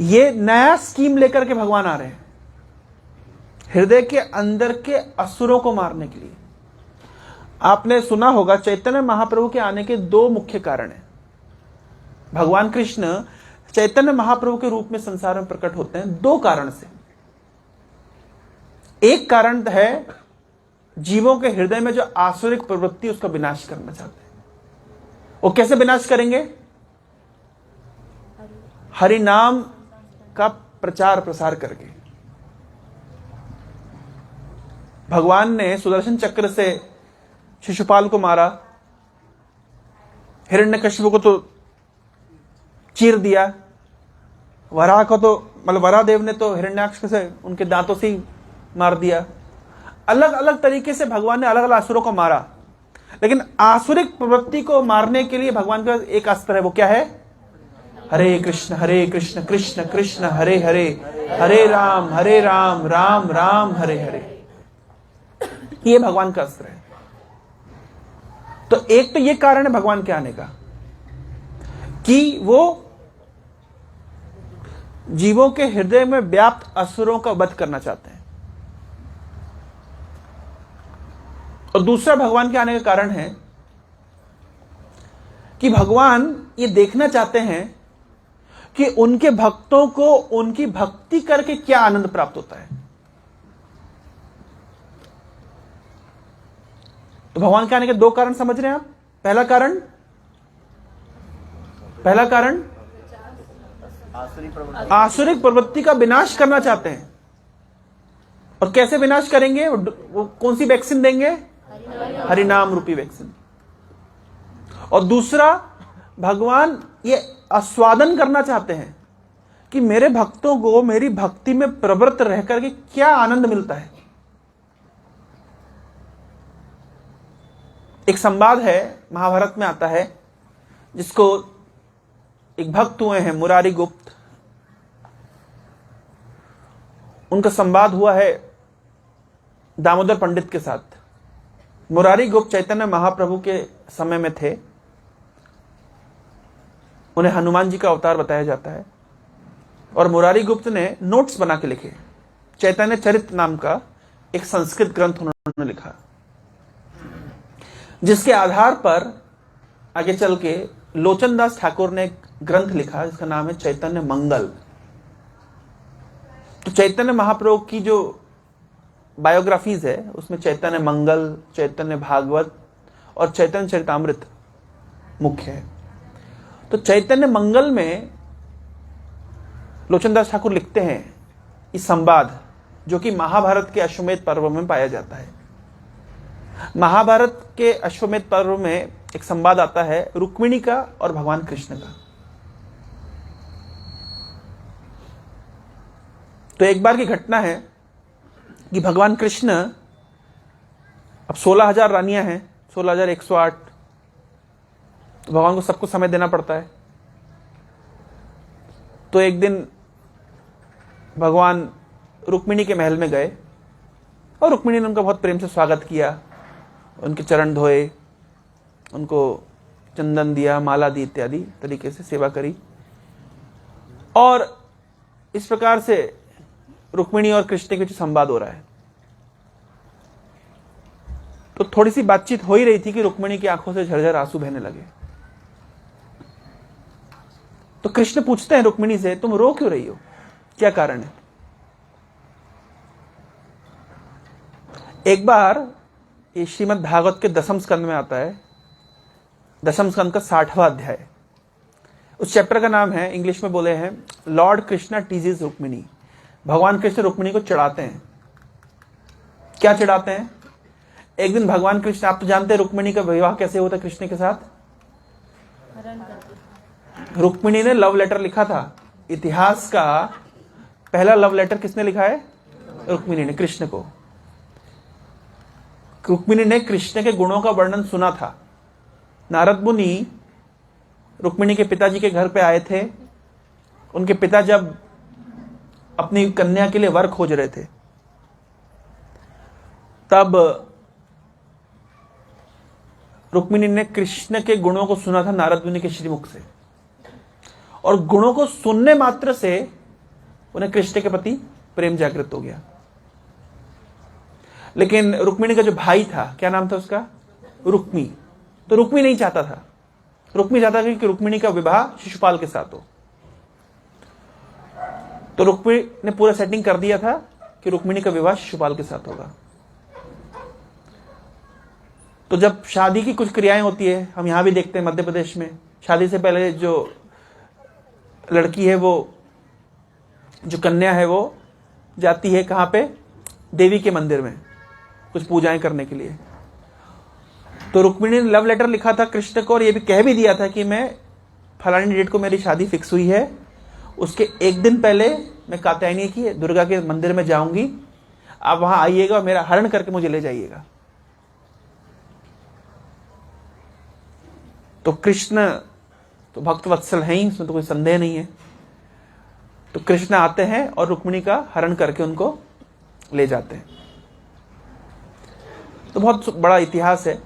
ये नया स्कीम लेकर के भगवान आ रहे हैं हृदय के अंदर के असुरों को मारने के लिए। आपने सुना होगा चैतन्य महाप्रभु के आने के दो मुख्य कारण हैं। भगवान कृष्ण चैतन्य महाप्रभु के रूप में संसार में प्रकट होते हैं दो कारण से। एक कारण है जीवों के हृदय में जो आसुरिक प्रवृत्ति उसका विनाश करना चाहते हैं। वो कैसे विनाश करेंगे? हरि नाम का प्रचार प्रसार करके। भगवान ने सुदर्शन चक्र से शिशुपाल को मारा, हिरण्यकशिपु को तो चीर दिया, वराह को तो मतलब वराह देव ने तो हिरण्याक्ष से उनके दांतों से ही मार दिया। अलग अलग तरीके से भगवान ने अलग अलग असुरों को मारा, लेकिन आसुरिक प्रवृत्ति को मारने के लिए भगवान का एक अस्त्र है। वो क्या है? हरे कृष्ण कृष्ण कृष्ण हरे हरे, हरे राम राम राम हरे हरे। ये भगवान का अस्त्र है। तो एक तो ये कारण है भगवान के आने का कि वो जीवों के हृदय में व्याप्त असुरों का वध करना चाहते हैं। और दूसरा भगवान के आने का कारण है कि भगवान ये देखना चाहते हैं कि उनके भक्तों को उनकी भक्ति करके क्या आनंद प्राप्त होता है। तो भगवान के आने के दो कारण समझ रहे हैं आप? पहला कारण आसुरिक प्रवृत्ति का विनाश करना चाहते हैं। और कैसे विनाश करेंगे? वो कौन सी वैक्सीन देंगे? हरिनाम रूपी वैक्सीन। और दूसरा, भगवान ये आस्वादन करना चाहते हैं कि मेरे भक्तों को मेरी भक्ति में प्रवृत्त रह करके क्या आनंद मिलता है। एक संवाद है, महाभारत में आता है, जिसको एक भक्त हुए हैं मुरारी गुप्त, उनका संवाद हुआ है दामोदर पंडित के साथ। मुरारी गुप्त चैतन्य महाप्रभु के समय में थे। उन्हें हनुमान जी का अवतार बताया जाता है। और मुरारी गुप्त ने नोट्स बना के लिखे। चैतन्य चरित्र नाम का एक संस्कृत ग्रंथ उन्होंने लिखा, जिसके आधार पर आगे चल के लोचन दास ठाकुर ने एक ग्रंथ लिखा जिसका नाम है चैतन्य मंगल। तो चैतन्य महाप्रभु की जो बायोग्राफीज है उसमें चैतन्य मंगल, चैतन्य भागवत और चैतन्य चरितामृत मुख्य है। तो चैतन्य मंगल में लोचन दास ठाकुर लिखते हैं इस संवाद, जो कि महाभारत के अश्वमेध पर्व में पाया जाता है। महाभारत के अश्वमेध पर्व में एक संवाद आता है रुक्मिणी का और भगवान कृष्ण का। तो एक बार की घटना है कि भगवान कृष्ण, अब 16,000 रानियां हैं, 16,108, तो भगवान को सबको समय देना पड़ता है। तो एक दिन भगवान रुक्मिणी के महल में गए और रुक्मिणी ने उनका बहुत प्रेम से स्वागत किया, उनके चरण धोए, उनको चंदन दिया, माला दी, इत्यादि तरीके से सेवा करी। और इस प्रकार से रुक्मिणी और कृष्ण के बीच संवाद हो रहा है। तो थोड़ी सी बातचीत हो ही रही थी कि रुक्मिणी की आंखों से झरझर आंसू बहने लगे। तो कृष्ण पूछते हैं रुक्मिणी से, तुम रो क्यों रही हो, क्या कारण है? एक बार ये श्रीमद् भागवत के 10वें स्कंद में आता है, 10वें स्कंद का 60वां अध्याय। उस चैप्टर का नाम है, इंग्लिश में बोले हैं, लॉर्ड कृष्णा टीजेस रुक्मिणी। भगवान कृष्ण रुक्मिणी को चिढ़ाते हैं। क्या चिढ़ाते हैं? एक दिन भगवान कृष्ण, आप तो जानते हैं रुक्मिणी का विवाह कैसे होता है कृष्ण के साथ। रुक्मिणी ने लव लेटर लिखा था। इतिहास का पहला लव लेटर किसने लिखा है? रुक्मिणी ने कृष्ण को। रुक्मिणी ने कृष्ण के गुणों का वर्णन सुना था। नारद मुनि रुक्मिणी के पिताजी के घर पे आए थे। उनके पिता जब अपनी कन्या के लिए वर खोज रहे थे, तब रुक्मिणी ने कृष्ण के गुणों को सुना था नारद मुनि के श्रीमुख से, और गुणों को सुनने मात्र से उन्हें कृष्ण के प्रति प्रेम जागृत हो गया। लेकिन रुक्मिणी का जो भाई था, क्या नाम था उसका? रुक्मी। तो रुक्मी नहीं चाहता था। रुक्मी चाहता था कि रुक्मिणी का विवाह शिशुपाल के साथ हो। तो रुक्मी ने पूरा सेटिंग कर दिया था कि रुक्मिणी का विवाह शिशुपाल के साथ होगा। तो जब शादी की कुछ क्रियाएं होती है, हम यहां भी देखते हैं मध्य प्रदेश में, शादी से पहले जो लड़की है, वो जो कन्या है, वो जाती है कहां पे? देवी के मंदिर में कुछ पूजाएं करने के लिए। तो रुक्मिणी ने लव लेटर लिखा था कृष्ण को, और ये भी कह भी दिया था कि मैं फलानी डेट को मेरी शादी फिक्स हुई है, उसके एक दिन पहले मैं कात्यायनी की दुर्गा के मंदिर में जाऊंगी, आप वहां आइएगा और मेरा हरण करके मुझे ले जाइएगा। तो कृष्ण तो भक्त वत्सल हैं ही, इसमें तो कोई संदेह नहीं है। तो कृष्ण आते हैं और रुक्मिणी का हरण करके उनको ले जाते हैं। तो बहुत बड़ा इतिहास है।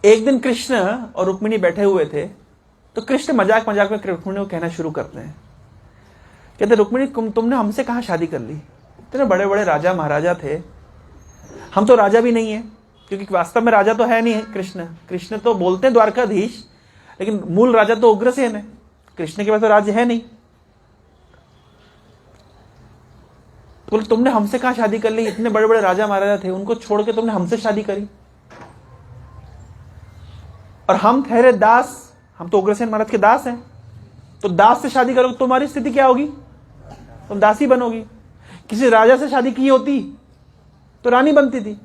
एक दिन कृष्ण और रुक्मिणी बैठे हुए थे, तो कृष्ण मजाक मजाक में रुक्मिणी को कहना शुरू करते हैं, कहते रुक्मिणी तुमने हमसे कहां शादी कर ली? इतने बड़े बड़े राजा महाराजा थे, हम तो राजा भी नहीं है, क्योंकि वास्तव में राजा तो है नहीं है कृष्ण। कृष्ण तो बोलते हैं द्वारकाधीश, लेकिन मूल राजा तो उग्रसेन है। कृष्ण के पास तो राज्य है नहीं। तो बोले तुमने हमसे कहां शादी कर ली? इतने बड़े बड़े राजा महाराजा थे, उनको छोड़ के तुमने हमसे शादी करी, और हम ठहरे दास, हम तो उग्रसेन महाराज के दास हैं। तो दास से शादी करोगे, तुम्हारी स्थिति क्या होगी? तुम दासी बनोगी। किसी राजा से शादी की होती तो रानी बनती थी।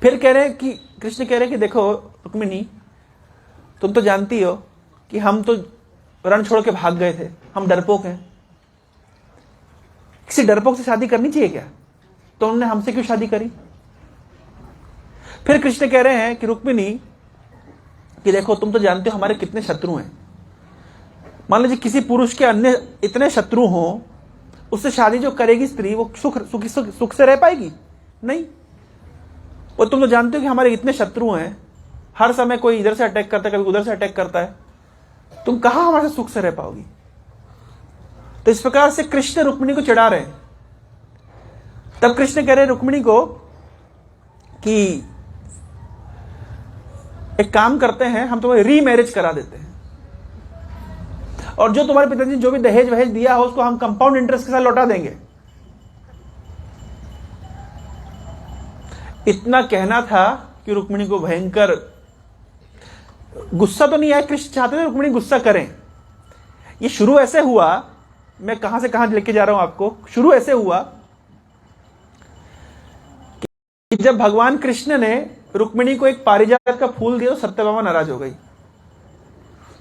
फिर कह रहे हैं कि कृष्ण कह रहे हैं कि देखो रुक्मिणी, तुम तो जानती हो कि हम तो रण छोड़ के भाग गए थे, हम डरपोक हैं। किसी डरपोक से शादी करनी चाहिए क्या? तो उन्होंने हमसे क्यों शादी करी? फिर कृष्ण कह रहे हैं कि रुक्मिणी कि देखो तुम तो जानते हो हमारे कितने शत्रु हैं। मान लीजिए किसी पुरुष के अन्य इतने शत्रु हों, उससे शादी जो करेगी स्त्री, वो सुख से रह पाएगी? नहीं। और तुम तो जानते हो कि हमारे इतने शत्रु हैं, हर समय कोई इधर से अटैक करता है, कभी उधर से अटैक करता है, तुम कहां हमारे सुख से रह पाओगी? तो इस प्रकार से कृष्ण रुक्मिणी को चिढ़ा रहे हैं। तब कृष्ण कह रहे हैं रुक्मिणी को कि एक काम करते हैं, हम तुम्हें रीमैरिज करा देते हैं, और जो तुम्हारे पिताजी जो भी दहेज वहेज दिया हो उसको हम कंपाउंड इंटरेस्ट के साथ लौटा देंगे। इतना कहना था कि रुक्मिणी को भयंकर गुस्सा तो नहीं आया। कृष्ण चाहते थे रुक्मिणी गुस्सा करें। ये शुरू ऐसे हुआ, मैं कहां से कहां लेके जा रहा हूं आपको। शुरू ऐसे हुआ कि जब भगवान कृष्ण ने रुक्मिणी को एक पारिजात का फूल दिया तो सत्यभामा नाराज हो गई।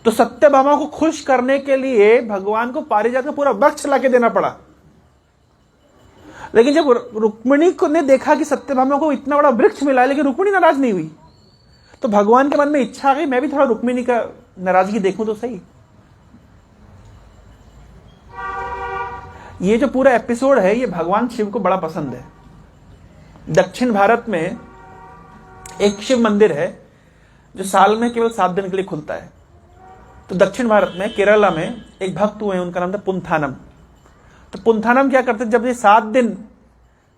तो सत्यभामा को खुश करने के लिए भगवान को पारिजात का पूरा वृक्ष लाके देना पड़ा। लेकिन जब रुक्मिणी को ने देखा कि सत्यभामा को इतना बड़ा वृक्ष मिला है, लेकिन रुक्मिणी नाराज नहीं हुई, तो भगवान के मन में इच्छा आ गई मैं भी थोड़ा रुक्मिणी का नाराजगी देखूं तो सही। ये जो पूरा एपिसोड है, ये भगवान शिव को बड़ा पसंद है। दक्षिण भारत में एक शिव मंदिर है जो साल में केवल 7 दिन के लिए खुलता है। तो दक्षिण भारत में केरला में एक भक्त हुए, उनका नाम था पुंथानम। तो पुंथानम क्या करते, जब ये 7 दिन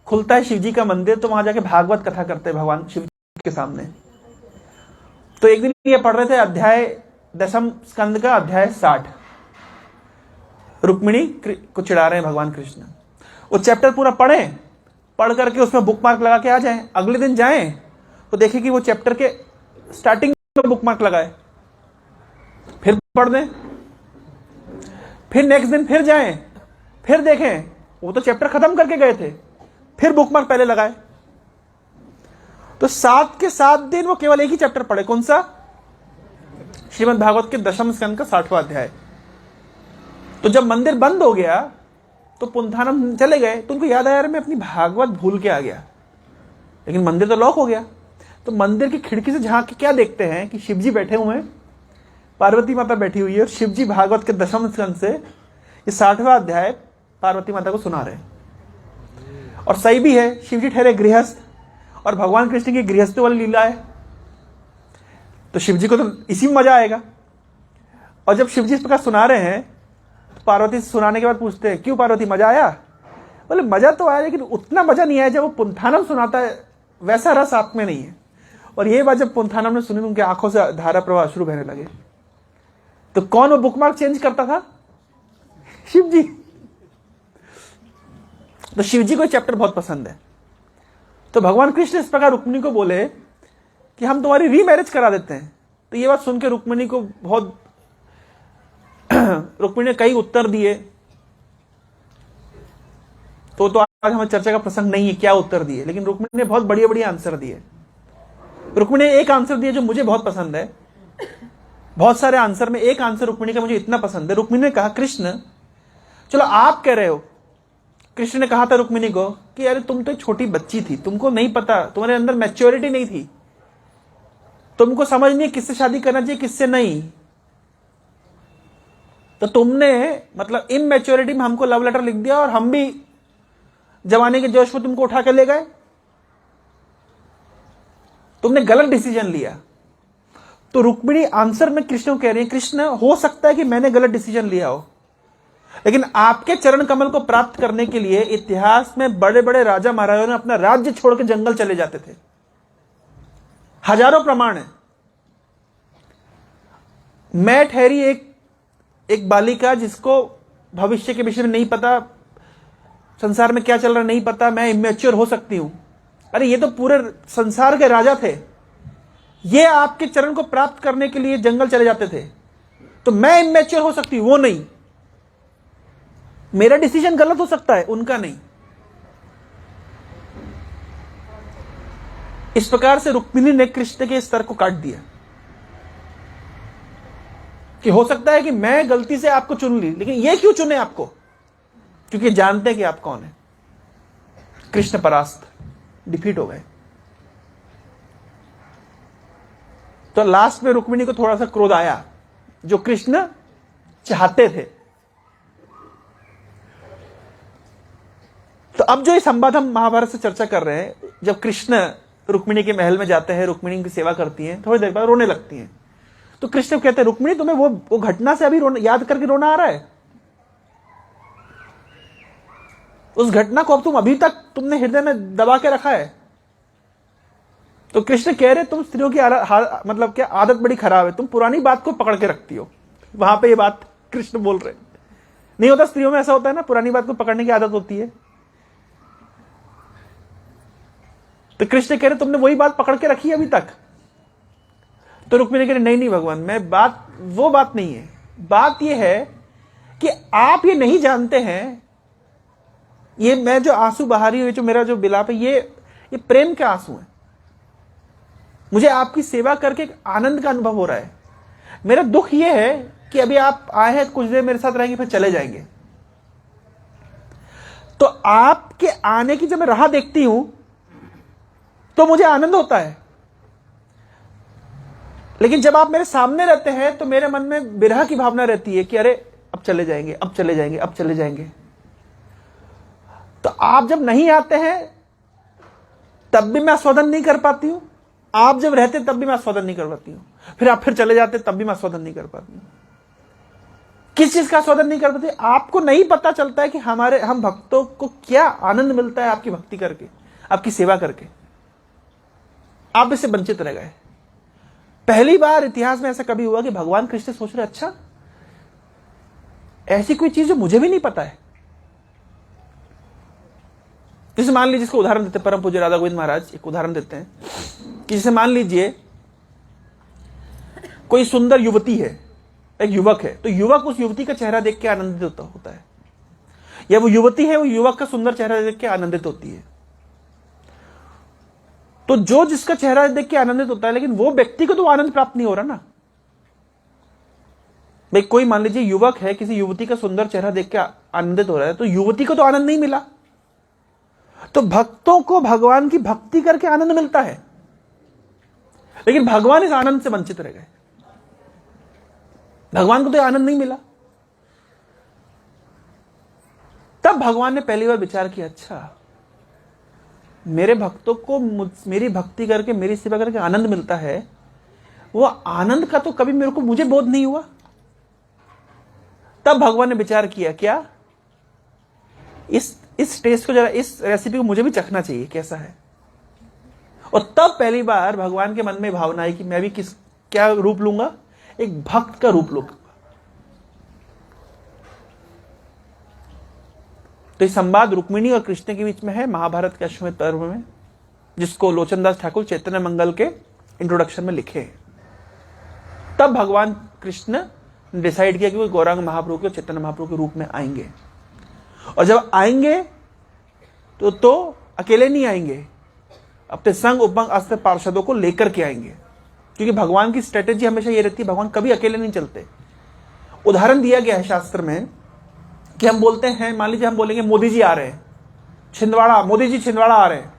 खुलता है शिव जी का मंदिर, तो वहां जाके भागवत कथा करते हैं भगवान शिव के सामने। तो एक दिन ये पढ़ रहे थे अध्याय 10 स्कंद का अध्याय 60, रुक्मिणी को चिढ़ा रहे हैं भगवान कृष्ण। वो चैप्टर पूरा पढ़ करके उसमें बुक मार्क लगा के आ जाएं। अगले दिन जाएं तो देखें कि वो चैप्टर के स्टार्टिंग में बुक मार्क लगाए, फिर पढ़ दें। फिर नेक्स्ट दिन फिर जाएं, फिर देखें वो तो चैप्टर खत्म करके गए थे, फिर बुक मार्क पहले लगाए। तो 7 के 7 दिन वो केवल एक ही चैप्टर पढ़े। कौन सा? श्रीमद् भागवत के 10 स्कंद का 60वां अध्याय। तो जब मंदिर बंद हो गया तो पुंथानम चले गए, तो उनको याद आया यार मैं अपनी भागवत भूल के आ गया, लेकिन मंदिर तो लॉक हो गया। तो मंदिर की खिड़की से झांक के क्या देखते हैं कि शिव जी बैठे हुए हैं, पार्वती माता बैठी हुई है, और शिव जी भागवत के 10वें स्कंद से ये 60वां अध्याय पार्वती माता को सुना रहे हैं। और सही भी है, शिव जी ठहरे गृहस्थ और भगवान कृष्ण की गृहस्थी वाली लीला है, तो शिव जी को तो इसी में मजा आएगा। और जब शिव जी इस प्रकार सुना रहे हैं तो पार्वती से सुनाने के बाद पूछते हैं क्यों पार्वती मजा आया? बोले मजा तो आया, लेकिन उतना मजा नहीं आया जब वो पुंथानम सुनाता है, वैसा रस आप में नहीं है। और ये बात जब पुंथानम ने सुनी तो उनकी आंखों से धारा प्रवाह शुरू बहने लगे। तो कौन वो बुकमार्क चेंज करता था? शिव जी। तो शिव जी को चैप्टर बहुत पसंद है। तो भगवान कृष्ण इस प्रकार रुक्मिणी को बोले कि हम तुम्हारी रीमैरिज करा देते हैं। तो ये बात सुनकर रुक्मिणी को बहुत रुक्मिणी ने कई उत्तर दिए, तो आज हमारी चर्चा का प्रसंग नहीं है क्या उत्तर दिए, लेकिन रुक्मिणी ने बहुत बढ़िया बढ़िया आंसर दिए। रुक्मिणी ने एक आंसर दिया जो मुझे बहुत पसंद है, बहुत सारे आंसर में एक आंसर रुक्मिणी का मुझे इतना पसंद है। रुक्मिणी ने कहा कृष्ण चलो आप कह रहे हो, कृष्ण ने कहा था रुक्मिणी को कि अरे तुम तो एक छोटी बच्ची थी, तुमको नहीं पता, तुम्हारे अंदर मैच्योरिटी नहीं थी, तुमको समझ नहीं किससे शादी करना चाहिए किससे नहीं, तो तुमने मतलब इमैच्योरिटी में हमको लव लेटर लिख दिया और हम भी जवानी के जोश में तुमको उठा के ले गए, तुमने गलत डिसीजन लिया। तो रुक्मिणी आंसर में कृष्ण को कह रही है कृष्ण हो सकता है कि मैंने गलत डिसीजन लिया हो, लेकिन आपके चरण कमल को प्राप्त करने के लिए इतिहास में बड़े बड़े राजा महाराजाओं ने अपना राज्य छोड़ के जंगल चले जाते थे, हजारों प्रमाण है। मैं ठहरी एक बालिका जिसको भविष्य के विषय में नहीं पता, संसार में क्या चल रहा नहीं पता, मैं इमेच्योर हो सकती हूं। अरे ये तो पूरे संसार के राजा थे, ये आपके चरण को प्राप्त करने के लिए जंगल चले जाते थे, तो मैं इमेच्योर हो सकती हूं, वो नहीं। मेरा डिसीजन गलत हो सकता है, उनका नहीं। इस प्रकार से रुक्मिणी ने कृष्ण के स्तर को काट दिया कि हो सकता है कि मैं गलती से आपको चुन ली, लेकिन ये क्यों चुने आपको? क्योंकि जानते हैं कि आप कौन है। कृष्ण परास्त, डिफीट हो गए। तो लास्ट में रुक्मिणी को थोड़ा सा क्रोध आया, जो कृष्ण चाहते थे। तो अब जो ये संवाद हम महाभारत से चर्चा कर रहे हैं, जब कृष्ण रुक्मिणी के महल में जाते हैं, रुक्मिणी की सेवा करती हैं, थोड़ी देर बाद रोने लगती हैं। तो कृष्ण कहते हैं रुक्मिणी तुम्हें वो घटना से अभी याद करके रोना आ रहा है? उस घटना को अब तुम अभी तक तुमने हृदय में दबा के रखा है। तो कृष्ण कह रहे तुम स्त्रियों की मतलब क्या आदत बड़ी खराब है, तुम पुरानी बात को पकड़ के रखती हो। वहां पे ये बात कृष्ण बोल रहे नहीं होता, स्त्रियों में ऐसा होता है ना, पुरानी बात को पकड़ने की आदत होती है। तो कृष्ण कह रहे तुमने वही बात पकड़ के रखी अभी तक। तो रुक्मिणी कह रहे नहीं भगवान, मैं वो बात नहीं है, बात यह है कि आप ये नहीं जानते हैं, ये मैं जो आंसू बहा रही हूं, जो मेरा जो बिलाप है, ये प्रेम के आंसू है। मुझे आपकी सेवा करके एक आनंद का अनुभव हो रहा है। मेरा दुख यह है कि अभी आप आए हैं, कुछ देर मेरे साथ रहेंगे, फिर चले जाएंगे। तो आपके आने की जब मैं राह देखती हूं तो मुझे आनंद होता है, लेकिन जब आप मेरे सामने रहते हैं तो मेरे मन में विरह की भावना रहती है कि अरे अब चले जाएंगे, अब चले जाएंगे, अब चले जाएंगे। तो आप जब नहीं आते हैं तब भी मैं आस्वादन नहीं कर पाती हूं, आप जब रहते तब भी मैं आस्वादन नहीं कर पाती हूं, फिर आप फिर चले जाते तब भी मैं आस्वादन नहीं कर पाती हूं। किस चीज का आस्वादन नहीं कर पाती? आपको नहीं पता चलता है कि हम भक्तों को क्या आनंद मिलता है आपकी भक्ति करके, आपकी सेवा करके। आप इससे वंचित रह गए। पहली बार इतिहास में ऐसा कभी हुआ कि भगवान कृष्ण सोच रहे अच्छा ऐसी कोई चीज जो मुझे भी नहीं पता है। जैसे मान लीजिए, इसको उदाहरण देते हैं, परम पूज्य राधा गोविंद महाराज एक उदाहरण देते हैं कि जैसे मान लीजिए कोई सुंदर युवती है, एक युवक है, तो युवक उस युवती का चेहरा देख के आनंदित होता है, या वो युवती है वो युवक का सुंदर चेहरा देख के आनंदित होती है। तो जो जिसका चेहरा देख के आनंदित होता है, लेकिन वो व्यक्ति को तो आनंद प्राप्त नहीं हो रहा ना। भाई कोई मान लीजिए युवक है, किसी युवती का सुंदर चेहरा देख के आनंदित हो रहा है, तो युवती को तो आनंद नहीं मिला। तो भक्तों को भगवान की भक्ति करके आनंद मिलता है, लेकिन भगवान इस आनंद से वंचित रह गए। भगवान को तो आनंद नहीं मिला। तब भगवान ने पहली बार विचार किया, अच्छा मेरे भक्तों को मेरी भक्ति करके, मेरी सेवा करके आनंद मिलता है, वो आनंद का तो कभी मुझे बोध नहीं हुआ। तब भगवान ने विचार किया, क्या इस टेस्ट को, जरा इस रेसिपी को मुझे भी चखना चाहिए कैसा है। और तब पहली बार भगवान के मन में भावना आई कि मैं भी क्या रूप लूंगा, एक भक्त का रूप लूंगा। तो ये संवाद रुक्मिणी और कृष्ण के बीच में है महाभारत के अश्वमेध पर्व में, जिसको लोचनदास ठाकुर चैतन्य मंगल के इंट्रोडक्शन में लिखे हैं। तब भगवान कृष्ण ने डिसाइड किया कि वो गौरांग महाप्रभु के, चैतन्य महाप्रभु के रूप में आएंगे। और जब आएंगे तो अकेले नहीं आएंगे, अपने संग उपंग अस्त्र पार्षदों को लेकर के आएंगे, क्योंकि भगवान की स्ट्रेटेजी हमेशा ये रहती है, भगवान कभी अकेले नहीं चलते। उदाहरण दिया गया है शास्त्र में कि हम बोलते हैं, मान लीजिए हम बोलेंगे मोदी जी आ रहे हैं छिंदवाड़ा, मोदी जी छिंदवाड़ा आ रहे हैं,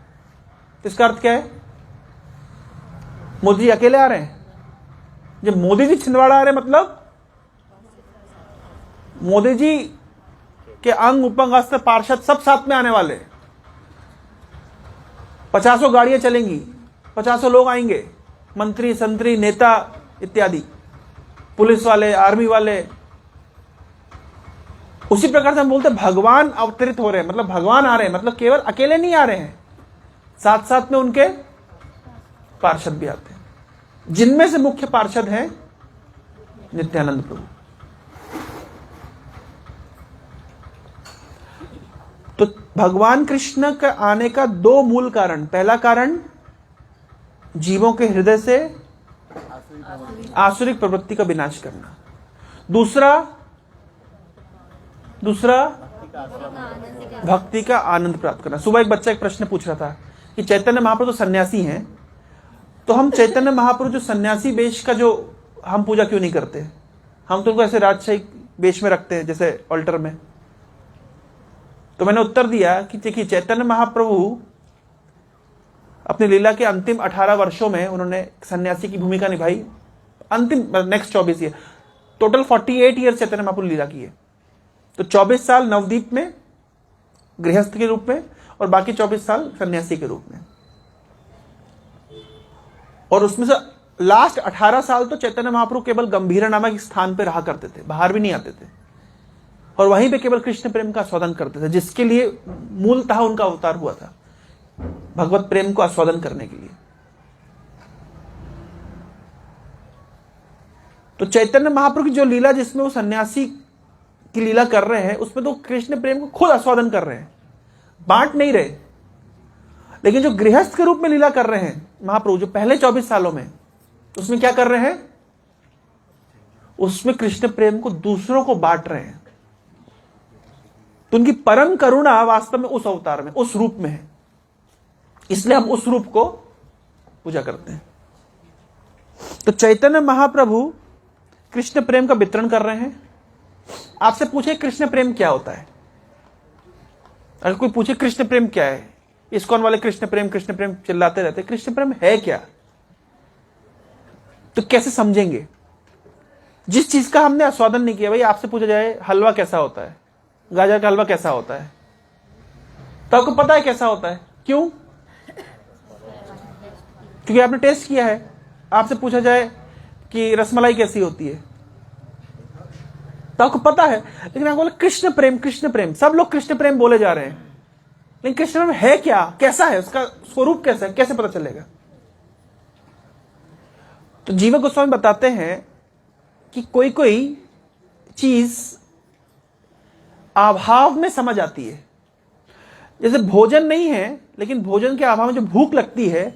तो इसका अर्थ क्या है? मोदी जी अकेले आ रहे हैं। जब मोदी जी छिंदवाड़ा आ रहे हैं मतलब मोदी जी के अंग उपंग अस्त्र पार्षद सब साथ में आने वाले, 50 गाड़ियां चलेंगी, 50 लोग आएंगे, मंत्री संतरी नेता इत्यादि, पुलिस वाले, आर्मी वाले। उसी प्रकार से हम बोलते हैं भगवान अवतरित हो रहे हैं, मतलब भगवान आ रहे हैं, मतलब केवल अकेले नहीं आ रहे हैं, साथ साथ में उनके पार्षद भी आते हैं, जिनमें से मुख्य पार्षद हैं नित्यानंद प्रभु। तो भगवान कृष्ण के आने का दो मूल कारण, पहला कारण जीवों के हृदय से आसुरिक प्रवृत्ति का विनाश करना, दूसरा भक्ति का आनंद प्राप्त करना। सुबह एक बच्चा एक प्रश्न पूछ रहा था कि चैतन्य महाप्रभु तो सन्यासी हैं, तो हम चैतन्य महाप्रभु जो सन्यासी वेश का जो हम पूजा क्यों नहीं करते? हम तो उनको ऐसे राजशाही वेश में रखते हैं जैसे ऑल्टर में। तो मैंने उत्तर दिया कि देखिए, चैतन्य महाप्रभु अपनी लीला के अंतिम 18 वर्षों में उन्होंने सन्यासी की भूमिका निभाई। अंतिम next 24 year, total 48 year Chaitanya Mahaprabhu लीला की है। तो 24 साल नवदीप में गृहस्थ के रूप में और बाकी 24 साल सन्यासी के रूप में, और उसमें से लास्ट 18 साल तो चैतन्य महाप्रभु केवल गंभीरा नामक स्थान पर रहा करते थे, बाहर भी नहीं आते थे, और वहीं पे केवल कृष्ण प्रेम का आस्वादन करते थे, जिसके लिए मूलतः उनका अवतार हुआ था, भगवत प्रेम को आस्वादन करने के लिए। तो चैतन्य महाप्रभु की जो लीला जिसमें वो सन्यासी की लीला कर रहे हैं, उसमें तो कृष्ण प्रेम को खुद आस्वादन कर रहे हैं, बांट नहीं रहे। लेकिन जो गृहस्थ के रूप में लीला कर रहे हैं महाप्रभु जो पहले 24 सालों में, उसमें क्या कर रहे हैं? उसमें कृष्ण प्रेम को दूसरों को बांट रहे हैं। तो उनकी परम करुणा वास्तव में उस अवतार में, उस रूप में है, इसलिए हम उस रूप को पूजा करते हैं। तो चैतन्य महाप्रभु कृष्ण प्रेम का वितरण कर रहे हैं। आपसे पूछे कृष्ण प्रेम क्या होता है? अगर कोई पूछे कृष्ण प्रेम क्या है, इस्कॉन वाले कृष्ण प्रेम चिल्लाते रहते, कृष्ण प्रेम है क्या, तो कैसे समझेंगे जिस चीज का हमने आस्वादन नहीं किया? भाई आपसे पूछा जाए हलवा कैसा होता है, गाजर का हलवा कैसा होता है, तो आपको पता है कैसा होता है। क्यों? क्योंकि आपने टेस्ट किया है। आपसे पूछा जाए कि रसमलाई कैसी होती है, तो आपको पता है। लेकिन आप बोले कृष्ण प्रेम, सब लोग कृष्ण प्रेम बोले जा रहे हैं, लेकिन कृष्ण प्रेम है क्या, कैसा है, उसका स्वरूप कैसा है, कैसे पता चलेगा? तो जीवक गोस्वामी बताते हैं कि कोई कोई चीज अभाव में समझ आती है। जैसे भोजन नहीं है, लेकिन भोजन के अभाव में जो भूख लगती है,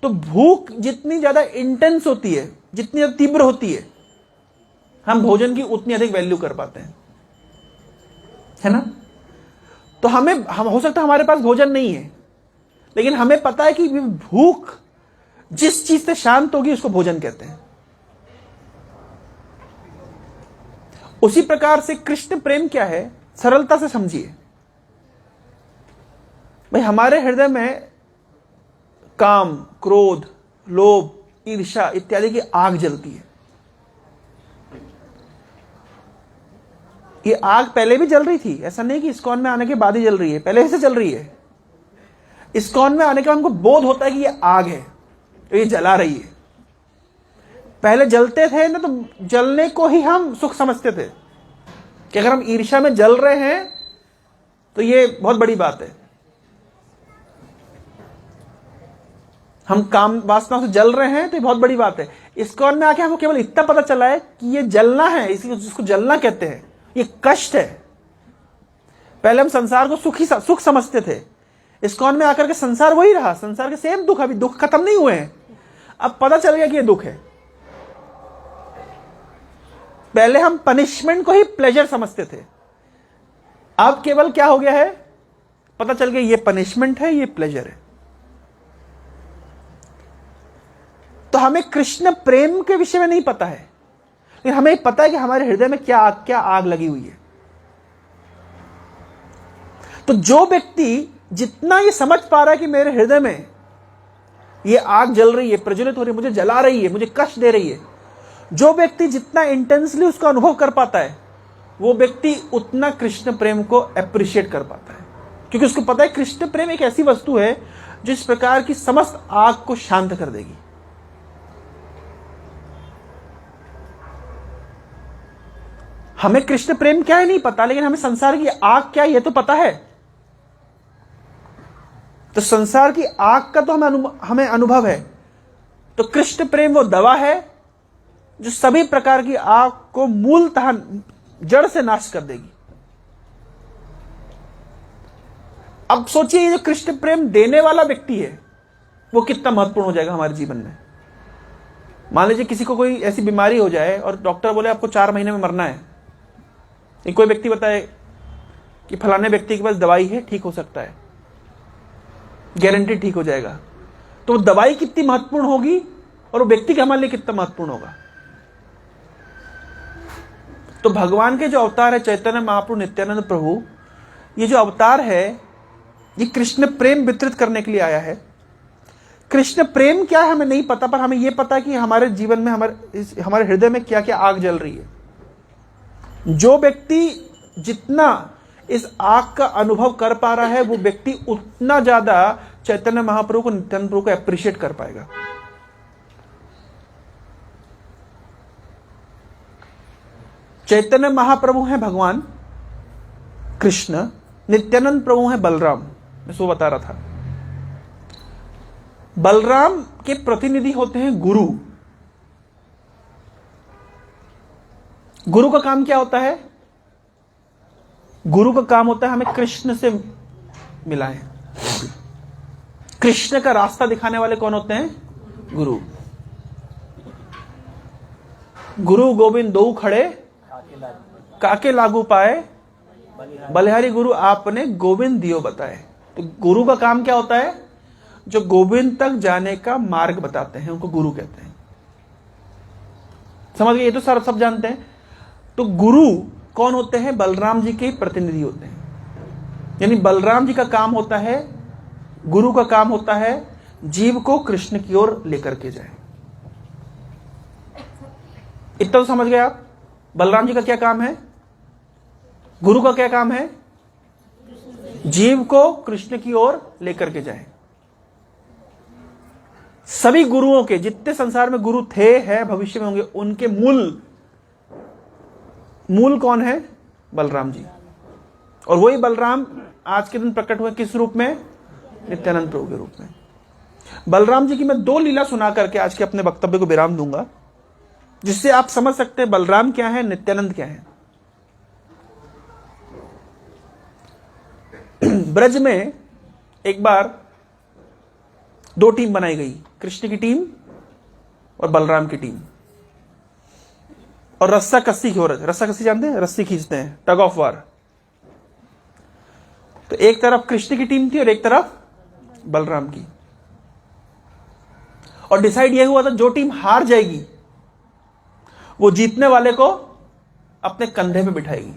तो भूख जितनी ज्यादा इंटेंस होती है, जितनी ज्यादा तीव्र होती है, हम भोजन की उतनी अधिक वैल्यू कर पाते हैं, है ना? तो हम हो सकता है हमारे पास भोजन नहीं है, लेकिन हमें पता है कि भूख जिस चीज से शांत होगी उसको भोजन कहते हैं। उसी प्रकार से कृष्ण प्रेम क्या है, सरलता से समझिए भाई। हमारे हृदय में काम, क्रोध, लोभ, ईर्ष्या इत्यादि की आग जलती है। ये आग पहले भी जल रही थी, ऐसा नहीं कि इस्कॉन में आने के बाद ही जल रही है, पहले से चल रही है। इस्कॉन में आने के बाद हमको बोध होता है कि ये आग है तो ये जला रही है। पहले जलते थे ना, तो जलने को ही हम सुख समझते थे कि अगर हम ईर्ष्या में जल रहे हैं तो ये बहुत बड़ी बात है। हम काम वासना से जल रहे हैं तो ये बहुत बड़ी बात है। इस्कॉन में आके हमको केवल इतना पता चला है कि ये जलना है, इसलिए जिसको जलना कहते हैं, ये कष्ट है। पहले हम संसार को सुख समझते थे। इस्कॉन में आकर के संसार वही रहा, संसार के सेम दुख, अभी दुख खत्म नहीं हुए हैं। अब पता चल गया कि ये दुख है। पहले हम पनिशमेंट को ही प्लेजर समझते थे, अब केवल क्या हो गया है, पता चल गया ये पनिशमेंट है, ये प्लेजर है। तो हमें कृष्ण प्रेम के विषय में नहीं पता है, लेकिन हमें पता है कि हमारे हृदय में क्या क्या आग लगी हुई है। तो जो व्यक्ति जितना ये समझ पा रहा है कि मेरे हृदय में ये आग जल रही है, प्रज्वलित हो रही है, मुझे जला रही है, मुझे कष्ट दे रही है, जो व्यक्ति जितना इंटेंसली उसको अनुभव कर पाता है, वो व्यक्ति उतना कृष्ण प्रेम को अप्रिशिएट कर पाता है। क्योंकि उसको पता है कृष्ण प्रेम एक ऐसी वस्तु है जो इस प्रकार की समस्त आग को शांत कर देगी। हमें कृष्ण प्रेम क्या है नहीं पता, लेकिन हमें संसार की आग क्या है ये तो पता है। तो संसार की आग का तो हमें अनुभव है। तो कृष्ण प्रेम वो दवा है जो सभी प्रकार की आग को मूलतः जड़ से नाश कर देगी। अब सोचिए, ये जो कृष्ण प्रेम देने वाला व्यक्ति है वो कितना महत्वपूर्ण हो जाएगा हमारे जीवन में। मान लीजिए किसी को कोई ऐसी बीमारी हो जाए और डॉक्टर बोले आपको 4 महीने में मरना है। कोई व्यक्ति बताए कि फलाने व्यक्ति के पास दवाई है, ठीक हो सकता है, गारंटी ठीक हो जाएगा। तो दवाई कितनी महत्वपूर्ण होगी और वो व्यक्ति हमारे लिए कितना महत्वपूर्ण होगा। तो भगवान के जो अवतार है, चैतन्य महाप्रभु, नित्यानंद प्रभु, ये जो अवतार है ये कृष्ण प्रेम वितरित करने के लिए आया है। कृष्ण प्रेम क्या है हमें नहीं पता, पर हमें यह पता है कि हमारे जीवन में, हमारे हृदय में क्या क्या आग जल रही है। जो व्यक्ति जितना इस आग का अनुभव कर पा रहा है, वो व्यक्ति उतना ज्यादा चैतन्य महाप्रभु को, नित्यानंद प्रभु को अप्रिशिएट कर पाएगा। चैतन्य महाप्रभु हैं भगवान कृष्ण, नित्यानंद प्रभु हैं बलराम। मैं सो बता रहा था, बलराम के प्रतिनिधि होते हैं गुरु। गुरु का काम क्या होता है? गुरु का काम होता है हमें कृष्ण से मिलाएं। कृष्ण का रास्ता दिखाने वाले कौन होते हैं? गुरु। गुरु गोविंद दो खड़े, काके लागू पाए, बलिहारी गुरु आपने गोविंद दियो बताए। तो गुरु का काम क्या होता है? जो गोविंद तक जाने का मार्ग बताते हैं उनको गुरु कहते हैं। समझ गए? ये तो सारा सब जानते हैं। तो गुरु कौन होते हैं? बलराम जी के प्रतिनिधि होते हैं। यानी बलराम जी का काम होता है, गुरु का काम होता है जीव को कृष्ण की ओर लेकर के जाए। इतना तो समझ गए आप? बलराम जी का क्या काम है, गुरु का क्या काम है? जीव को कृष्ण की ओर लेकर के जाए। सभी गुरुओं के, जितने संसार में गुरु थे, हैं, भविष्य में होंगे, उनके मूल कौन है? बलराम जी। और वही बलराम आज के दिन प्रकट हुए किस रूप में? नित्यानंद प्रभु के रूप में। बलराम जी की मैं 2 लीला सुना करके आज के अपने वक्तव्य को विराम दूंगा, जिससे आप समझ सकते हैं बलराम क्या है, नित्यानंद क्या है। ब्रज में एक बार 2 टीम बनाई गई, कृष्ण की टीम और बलराम की टीम। और रस्सा कस्सी हो रहा है। रस्सा कस्सी जानते हैं? रस्सी खींचते हैं, टग ऑफ वार। तो एक तरफ कृष्ण की टीम थी और एक तरफ बलराम की। और डिसाइड यह हुआ था जो टीम हार जाएगी वो जीतने वाले को अपने कंधे पे बिठाएगी।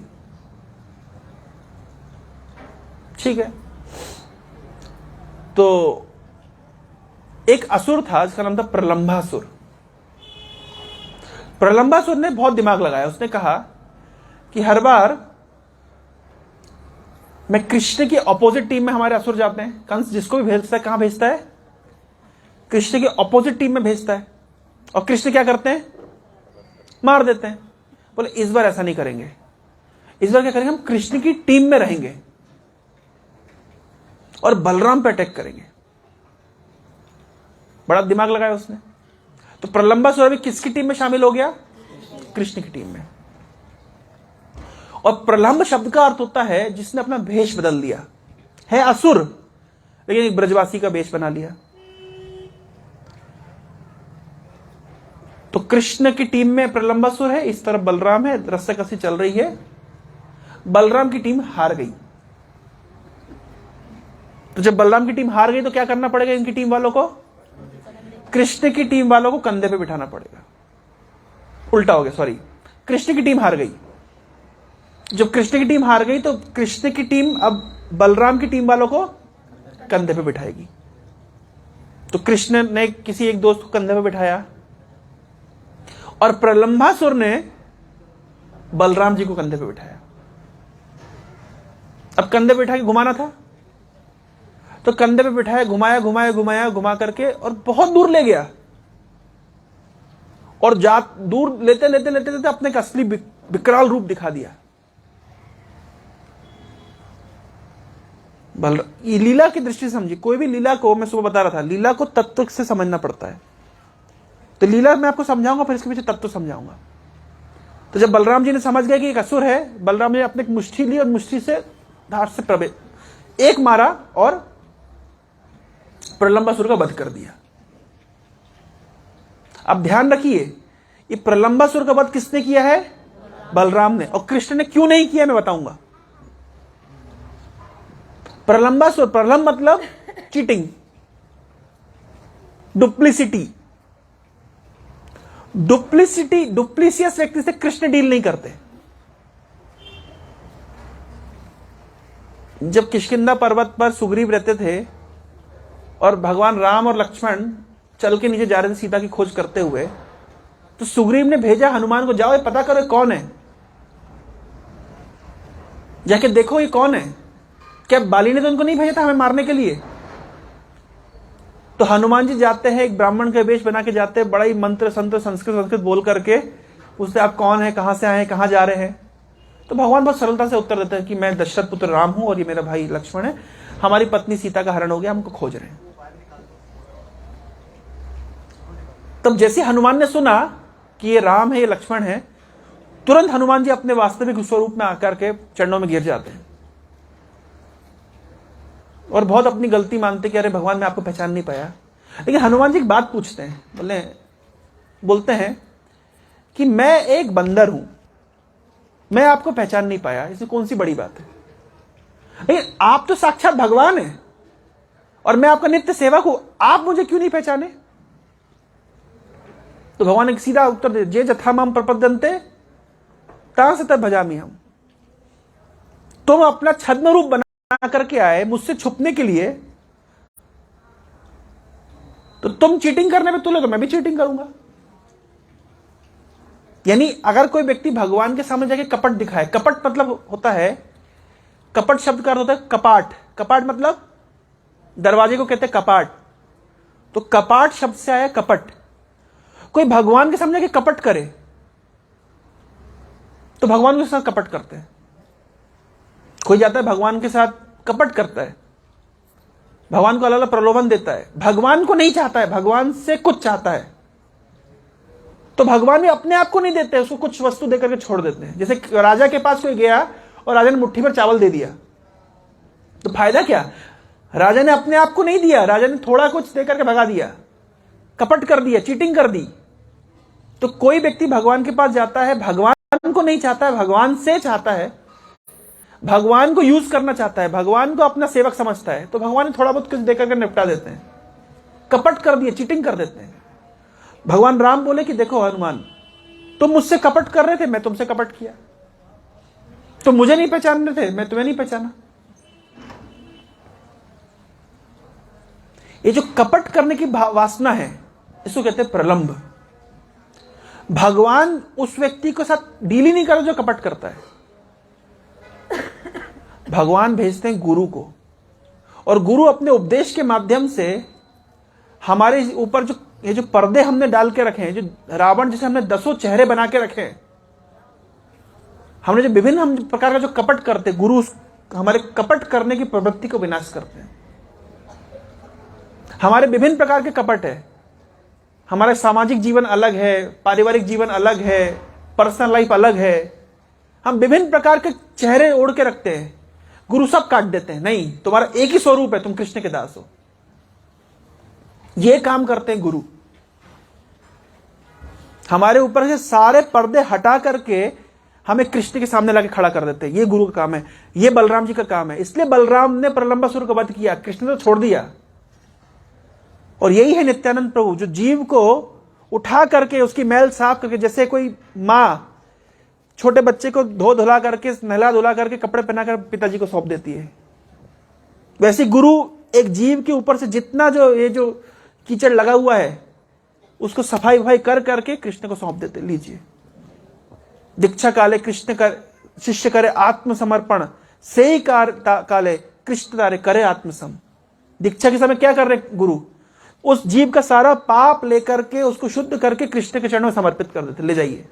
ठीक है, तो एक असुर था जिसका नाम था प्रलंबासुर। प्रलंबासुर ने बहुत दिमाग लगाया। उसने कहा कि हर बार मैं कृष्ण की ऑपोजिट टीम में हमारे असुर जाते हैं। कंस जिसको भी भेजता है कहां भेजता है? कृष्ण की ऑपोजिट टीम में भेजता है। और कृष्ण क्या करते हैं? मार देते हैं। बोले इस बार ऐसा नहीं करेंगे, इस बार क्या करेंगे, हम कृष्ण की टीम में रहेंगे और बलराम पे अटैक करेंगे। बड़ा दिमाग लगाया उसने। तो प्रलंबासुर अभी किसकी टीम में शामिल हो गया? कृष्ण की टीम में। और प्रलंब शब्द का अर्थ होता है जिसने अपना भेष बदल दिया। है असुर, लेकिन एक ब्रजवासी का भेष बना लिया। तो कृष्ण की टीम में प्रलंबासुर है, इस तरफ बलराम है, रस्साकसी चल रही है। बलराम की टीम हार गई। तो जब बलराम की टीम हार गई तो क्या करना पड़ेगा इनकी टीम वालों को? कृष्ण की टीम वालों को कंधे पे बिठाना पड़ेगा। उल्टा हो गया, सॉरी। कृष्ण की टीम हार गई। जब कृष्ण की टीम हार गई तो कृष्ण की टीम अब बलराम की टीम वालों को कंधे पे बिठाएगी। तो कृष्ण ने किसी एक दोस्त को कंधे पे बिठाया और प्रलंबासुर ने बलराम जी को कंधे पे बिठाया। अब कंधे पे बिठा के घुमाना था, तो कंधे पे बिठाया, घुमाया घुमाया घुमाया, घुमा करके और बहुत दूर ले गया। और दूर लेते लेते लेते लेते अपने का असली विकराल रूप दिखा दिया। ये लीला की दृष्टि से समझिए। कोई भी लीला को, मैं सुबह बता रहा था, लीला को तत्व से समझना पड़ता है। तो लीला मैं आपको समझाऊंगा, फिर इसके पीछे तत्व समझाऊंगा। तो जब बलराम जी ने समझ गया कि एक असुर है, बलराम जी ने अपने मुष्ठी ली और मुष्ठी से धार से प्रवेश एक मारा और प्रलंबासुर का वध कर दिया। अब ध्यान रखिए, ये प्रलंबासुर का वध किसने किया है? बलराम ने। और कृष्ण ने क्यों नहीं किया मैं बताऊंगा। प्रलंबासुर, प्रलंब मतलब चीटिंग, डुप्लिसिटी। डुप्लिसियस व्यक्ति से कृष्ण डील नहीं करते। जब किष्किंधा पर्वत पर सुग्रीव रहते थे और भगवान राम और लक्ष्मण चल के नीचे जा रहे थे सीता की खोज करते हुए, तो सुग्रीव ने भेजा हनुमान को, जाओ ये पता करो कौन है, जाके देखो ये कौन है। क्या बाली ने तो उनको नहीं भेजा था हमें मारने के लिए? तो हनुमान जी जाते हैं, एक ब्राह्मण का वेश बना के जाते हैं, बड़ा ही मंत्र संत्र संस्कृत बोल करके पूछते आप कौन है, कहां से आए हैं, कहां जा रहे हैं। तो भगवान बहुत सरलता से उत्तर देते हैं कि मैं दशरथ पुत्र राम हूं और ये मेरा भाई लक्ष्मण है, हमारी पत्नी सीता का हरण हो गया, हमको खोज रहे हैं। तब जैसे हनुमान ने सुना कि ये राम है, ये लक्ष्मण है, तुरंत हनुमान जी अपने वास्तविक स्वरूप में आकर के चरणों में गिर जाते हैं और बहुत अपनी गलती मानते कि अरे भगवान मैं आपको पहचान नहीं पाया। लेकिन हनुमान जी एक बात पूछते हैं, बोलते हैं कि मैं एक बंदर हूं, मैं आपको पहचान नहीं पाया, इसमें कौन सी बड़ी बात है? लेकिन आप तो साक्षात भगवान हैं और मैं आपका नित्य सेवक हूं, आप मुझे क्यों नहीं पहचाने? तो भगवान ने सीधा उत्तर दे, जे जथा माम प्रपद्यन्ते तां सतः भजामि हम। तुम अपना छद्म रूप बना करके आए मुझसे छुपने के लिए, तो तुम चीटिंग करने में तुले तो मैं भी चीटिंग करूंगा। यानी अगर कोई व्यक्ति भगवान के सामने जाके कपट दिखाए, कपट मतलब होता है, कपट शब्द का अर्थ होता है कपाट। कपाट मतलब दरवाजे को कहते हैं कपाट। तो कपाट शब्द से आया कपट। कोई भगवान के सामने जाके कपट करे तो भगवान के साथ कपट करते हैं। कोई जाता है भगवान के साथ कपट करता है, भगवान को अलग अलग प्रलोभन देता है, भगवान को नहीं चाहता है, भगवान से कुछ चाहता है, तो भगवान भी अपने आप को नहीं देते, उसको कुछ वस्तु देकर के छोड़ देते हैं। जैसे राजा के पास कोई गया और राजा ने मुट्ठी भर चावल दे दिया, तो फायदा क्या? राजा ने अपने आप को नहीं दिया, राजा ने थोड़ा कुछ देकर के भगा दिया, कपट कर दिया, चीटिंग कर दी। तो कोई व्यक्ति भगवान के पास जाता है, भगवान को नहीं चाहता है, भगवान से चाहता है, भगवान को यूज करना चाहता है, भगवान को अपना सेवक समझता है, तो भगवान थोड़ा बहुत कुछ देकर के निपटा देते हैं, कपट कर दिए, चीटिंग कर देते हैं। भगवान राम बोले कि देखो हनुमान, तुम मुझसे कपट कर रहे थे, मैं तुमसे कपट किया, तो मुझे नहीं पहचान रहे थे, मैं तुम्हें नहीं पहचाना। ये जो कपट करने की वासना है, इसको कहते हैं प्रलंब। भगवान उस व्यक्ति के साथ डील ही नहीं करता जो कपट करता है। भगवान भेजते हैं गुरु को, और गुरु अपने उपदेश के माध्यम से हमारे ऊपर जो ये जो पर्दे हमने डाल के रखे हैं, जो रावण जैसे हमने 10 चेहरे बना के रखे हैं, हमने जो विभिन्न हम प्रकार का जो कपट करते, गुरु हमारे कपट करने की प्रवृत्ति को विनाश करते हैं। हमारे विभिन्न प्रकार के कपट है। हमारा सामाजिक जीवन अलग है, पारिवारिक जीवन अलग है, पर्सनल लाइफ अलग है। हम विभिन्न प्रकार के चेहरे ओढ़ के रखते हैं। गुरु सब काट देते हैं। नहीं, तुम्हारा एक ही स्वरूप है, तुम कृष्ण के दास हो। ये काम करते हैं गुरु। हमारे ऊपर से सारे पर्दे हटा करके हमें कृष्ण के सामने लाके खड़ा कर देते हैं। ये गुरु का काम है, ये बलराम जी का काम है। इसलिए बलराम ने प्रलंबासुर का वध किया, कृष्ण ने तो छोड़ दिया। और यही है नित्यानंद प्रभु, जो जीव को उठा करके उसकी मैल साफ करके, जैसे कोई मां छोटे बच्चे को धो धुला करके, नहला धुला करके, कपड़े पहनाकर पिताजी को सौंप देती है, वैसे गुरु एक जीव के ऊपर से जितना जो कीचड़ लगा हुआ है उसको सफाई वफाई कर करके कृष्ण को सौंप देते। लीजिए, दीक्षा काले कृष्ण कर शिष्य करे आत्मसमर्पण, से ही काले कृष्ण तारे करे आत्मसम। दीक्षा के समय क्या कर रहे गुरु? उस जीव का सारा पाप लेकर के उसको शुद्ध करके कृष्ण के चरणों में समर्पित कर देते। ले जाइए,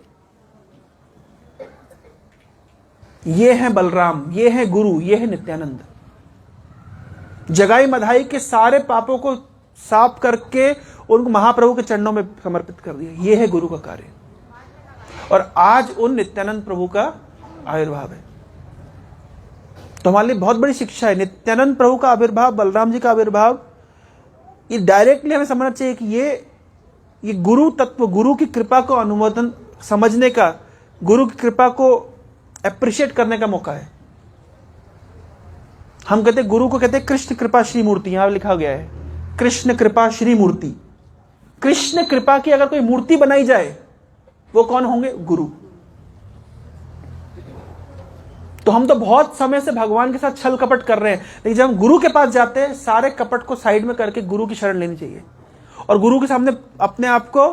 ये है बलराम, ये है गुरु, ये है नित्यानंद। जगाई मधाई के सारे पापों को साफ करके उनको महाप्रभु के चरणों में समर्पित कर दिया। ये है गुरु का कार्य। और आज उन नित्यानंद प्रभु का आविर्भाव है। तो हमारे लिए बहुत बड़ी शिक्षा है। नित्यानंद प्रभु का आविर्भाव, बलराम जी का आविर्भाव, ये डायरेक्टली हमें समझना चाहिए कि ये गुरु तत्व, गुरु की कृपा को अनुमोदन समझने का, गुरु की कृपा को एप्रिशिएट करने का मौका है। हम कहते हैं गुरु को कहते हैं कृष्ण कृपा श्री मूर्ति। यहां लिखा गया है कृष्ण कृपा श्री मूर्ति। कृष्ण कृपा की अगर कोई मूर्ति बनाई जाए, वो कौन होंगे? गुरु। तो हम तो बहुत समय से भगवान के साथ छल कपट कर रहे हैं, लेकिन जब हम गुरु के पास जाते हैं, सारे कपट को साइड में करके गुरु की शरण लेनी चाहिए और गुरु के सामने अपने आप को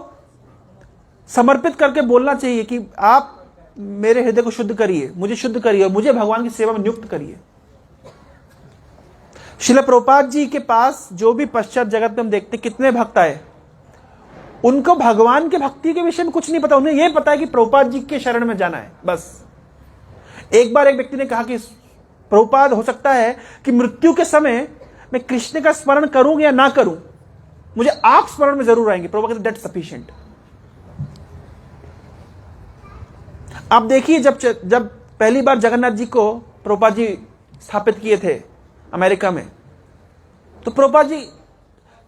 समर्पित करके बोलना चाहिए कि आप मेरे हृदय को शुद्ध करिए, मुझे शुद्ध करिए और मुझे भगवान की सेवा में नियुक्त करिए। श्रील प्रभुपाद जी के पास जो भी पश्चात जगत में हम देखते कितने भक्त आए, उनको भगवान के भक्ति के विषय में कुछ नहीं पता। उन्हें यह पता है कि प्रभुपाद जी के शरण में जाना है, बस। एक बार एक व्यक्ति ने कहा कि प्रभुपाद, हो सकता है कि मृत्यु के समय मैं कृष्ण का स्मरण करूं या ना करूं, मुझे आप स्मरण में जरूर आएंगे। प्रभुपाद कहते दैट्स सफिशिएंट। आप देखिए, जब पहली बार जगन्नाथ जी को प्रभुपाद जी स्थापित किए थे अमेरिका में, तो प्रभुपाद जी,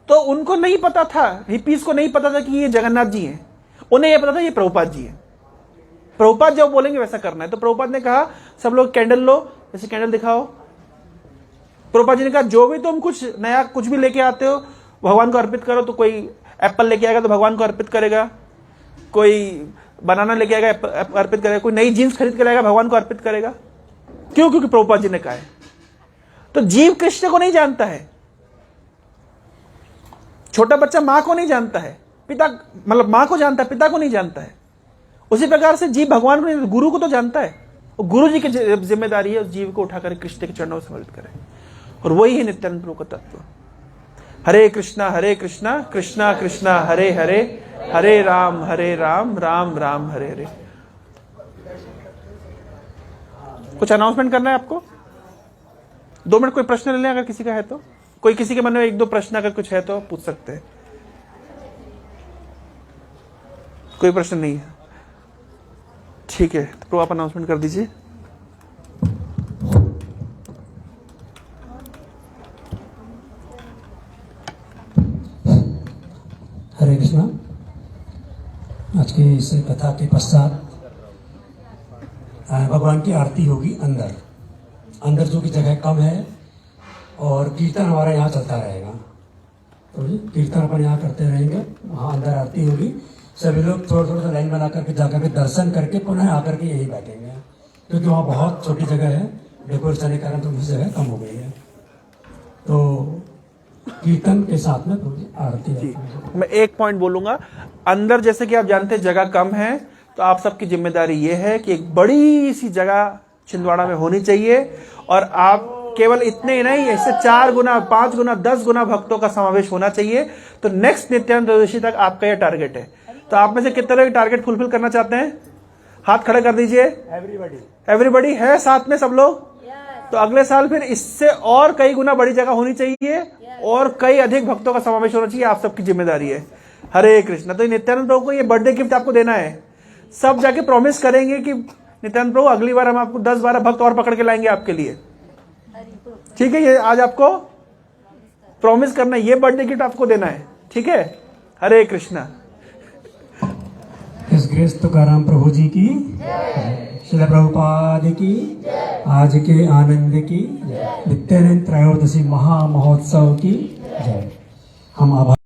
तो उनको नहीं पता था, हिप्पीज को नहीं पता था कि ये जगन्नाथ जी हैं। उन्हें यह पता था ये प्रभुपाद जी हैं। प्रभुपाद जो बोलेंगे वैसा करना है। तो प्रभुपाद ने कहा सब लोग कैंडल लो, जैसे कैंडल दिखाओ। प्रभुपाद जी ने कहा जो भी तुम कुछ नया कुछ भी लेके आते हो भगवान को अर्पित करो। तो कोई एप्पल लेके आएगा तो भगवान को अर्पित करेगा, कोई बनाना लेके आएगा अर्पित करेगा, कोई नई जीन्स खरीद के लाएगा भगवान को अर्पित करेगा। क्यों? क्योंकि प्रभुपाद जी ने कहा है। तो जीव कृष्ण को नहीं जानता है, छोटा बच्चा मां को नहीं जानता है, पिता मतलब मां को जानता है, पिता को नहीं जानता है। उसी प्रकार से जीव भगवान को नहीं, गुरु को तो जानता है। और गुरु जी की जिम्मेदारी है उस जीव को उठाकर कृष्ण के चरणों में समर्पित करें। और वही है नित्यानंद प्रभु का तत्व। हरे कृष्णा कृष्णा कृष्णा हरे हरे, हरे राम राम राम हरे हरे। कुछ अनाउंसमेंट करना है आपको? 2 मिनट कोई प्रश्न ले लें अगर किसी का है तो। कोई किसी के मन में 1-2 प्रश्न अगर कुछ है तो पूछ सकते हैं। कोई प्रश्न नहीं है? ठीक है, तो आप अनाउंसमेंट कर दीजिए। हरे कृष्णा। आज की इस कथा के पश्चात भगवान की आरती होगी अंदर जो कि जगह कम है, और कीर्तन हमारा यहाँ चलता रहेगा। तो कीर्तन अपन यहाँ करते रहेंगे, वहाँ अंदर आरती होगी। सभी लोग थोड़ा थोड़ा लाइन बना करके जाकर के दर्शन करके पुनः आकर के यही बैठेंगे। क्योंकि वहाँ बहुत छोटी जगह है, डेकोरेशन के कारण थोड़ी सी जगह कम हो गई है। तो कीर्तन के साथ में थोड़ी आरती है। मैं एक पॉइंट बोलूंगा, अंदर जैसे कि आप जानते हैं जगह कम है, तो आप सबकी जिम्मेदारी ये है कि एक बड़ी सी जगह छिंदवाड़ा में होनी चाहिए, और आप केवल इतने ही नहीं, इससे 4 गुना 5 गुना 10 गुना भक्तों का समावेश होना चाहिए। तो नेक्स्ट नित्यानंद त्रयोदशी तक आपका यह टारगेट है। तो आप में से कितने लोग टारगेट फुलफिल करना चाहते हैं? हाथ खड़े कर दीजिए। एवरीबडी है साथ में सब लोग? तो अगले साल फिर इससे और कई गुना बड़ी जगह होनी चाहिए और कई अधिक भक्तों का समावेश होना चाहिए। आप सबकी जिम्मेदारी है। हरे कृष्ण। तो नित्यानंद प्रभु को ये बर्थडे गिफ्ट आपको देना है। सब जाके प्रॉमिस करेंगे कि नित्यानंद प्रभु अगली बार हम आपको 10-12 भक्त और पकड़ के लाएंगे आपके लिए। ठीक है, ये आज आपको प्रॉमिस करना है, ये बर्थडे गिफ्ट आपको देना है। ठीक है, हरे कृष्णा। इस ग्रेस तुकाराम प्रभु जी की, श्रील प्रभुपाद की, आज के आनंद की, नित्यानंद त्रयोदशी महामहोत्सव की जय। हम आभार।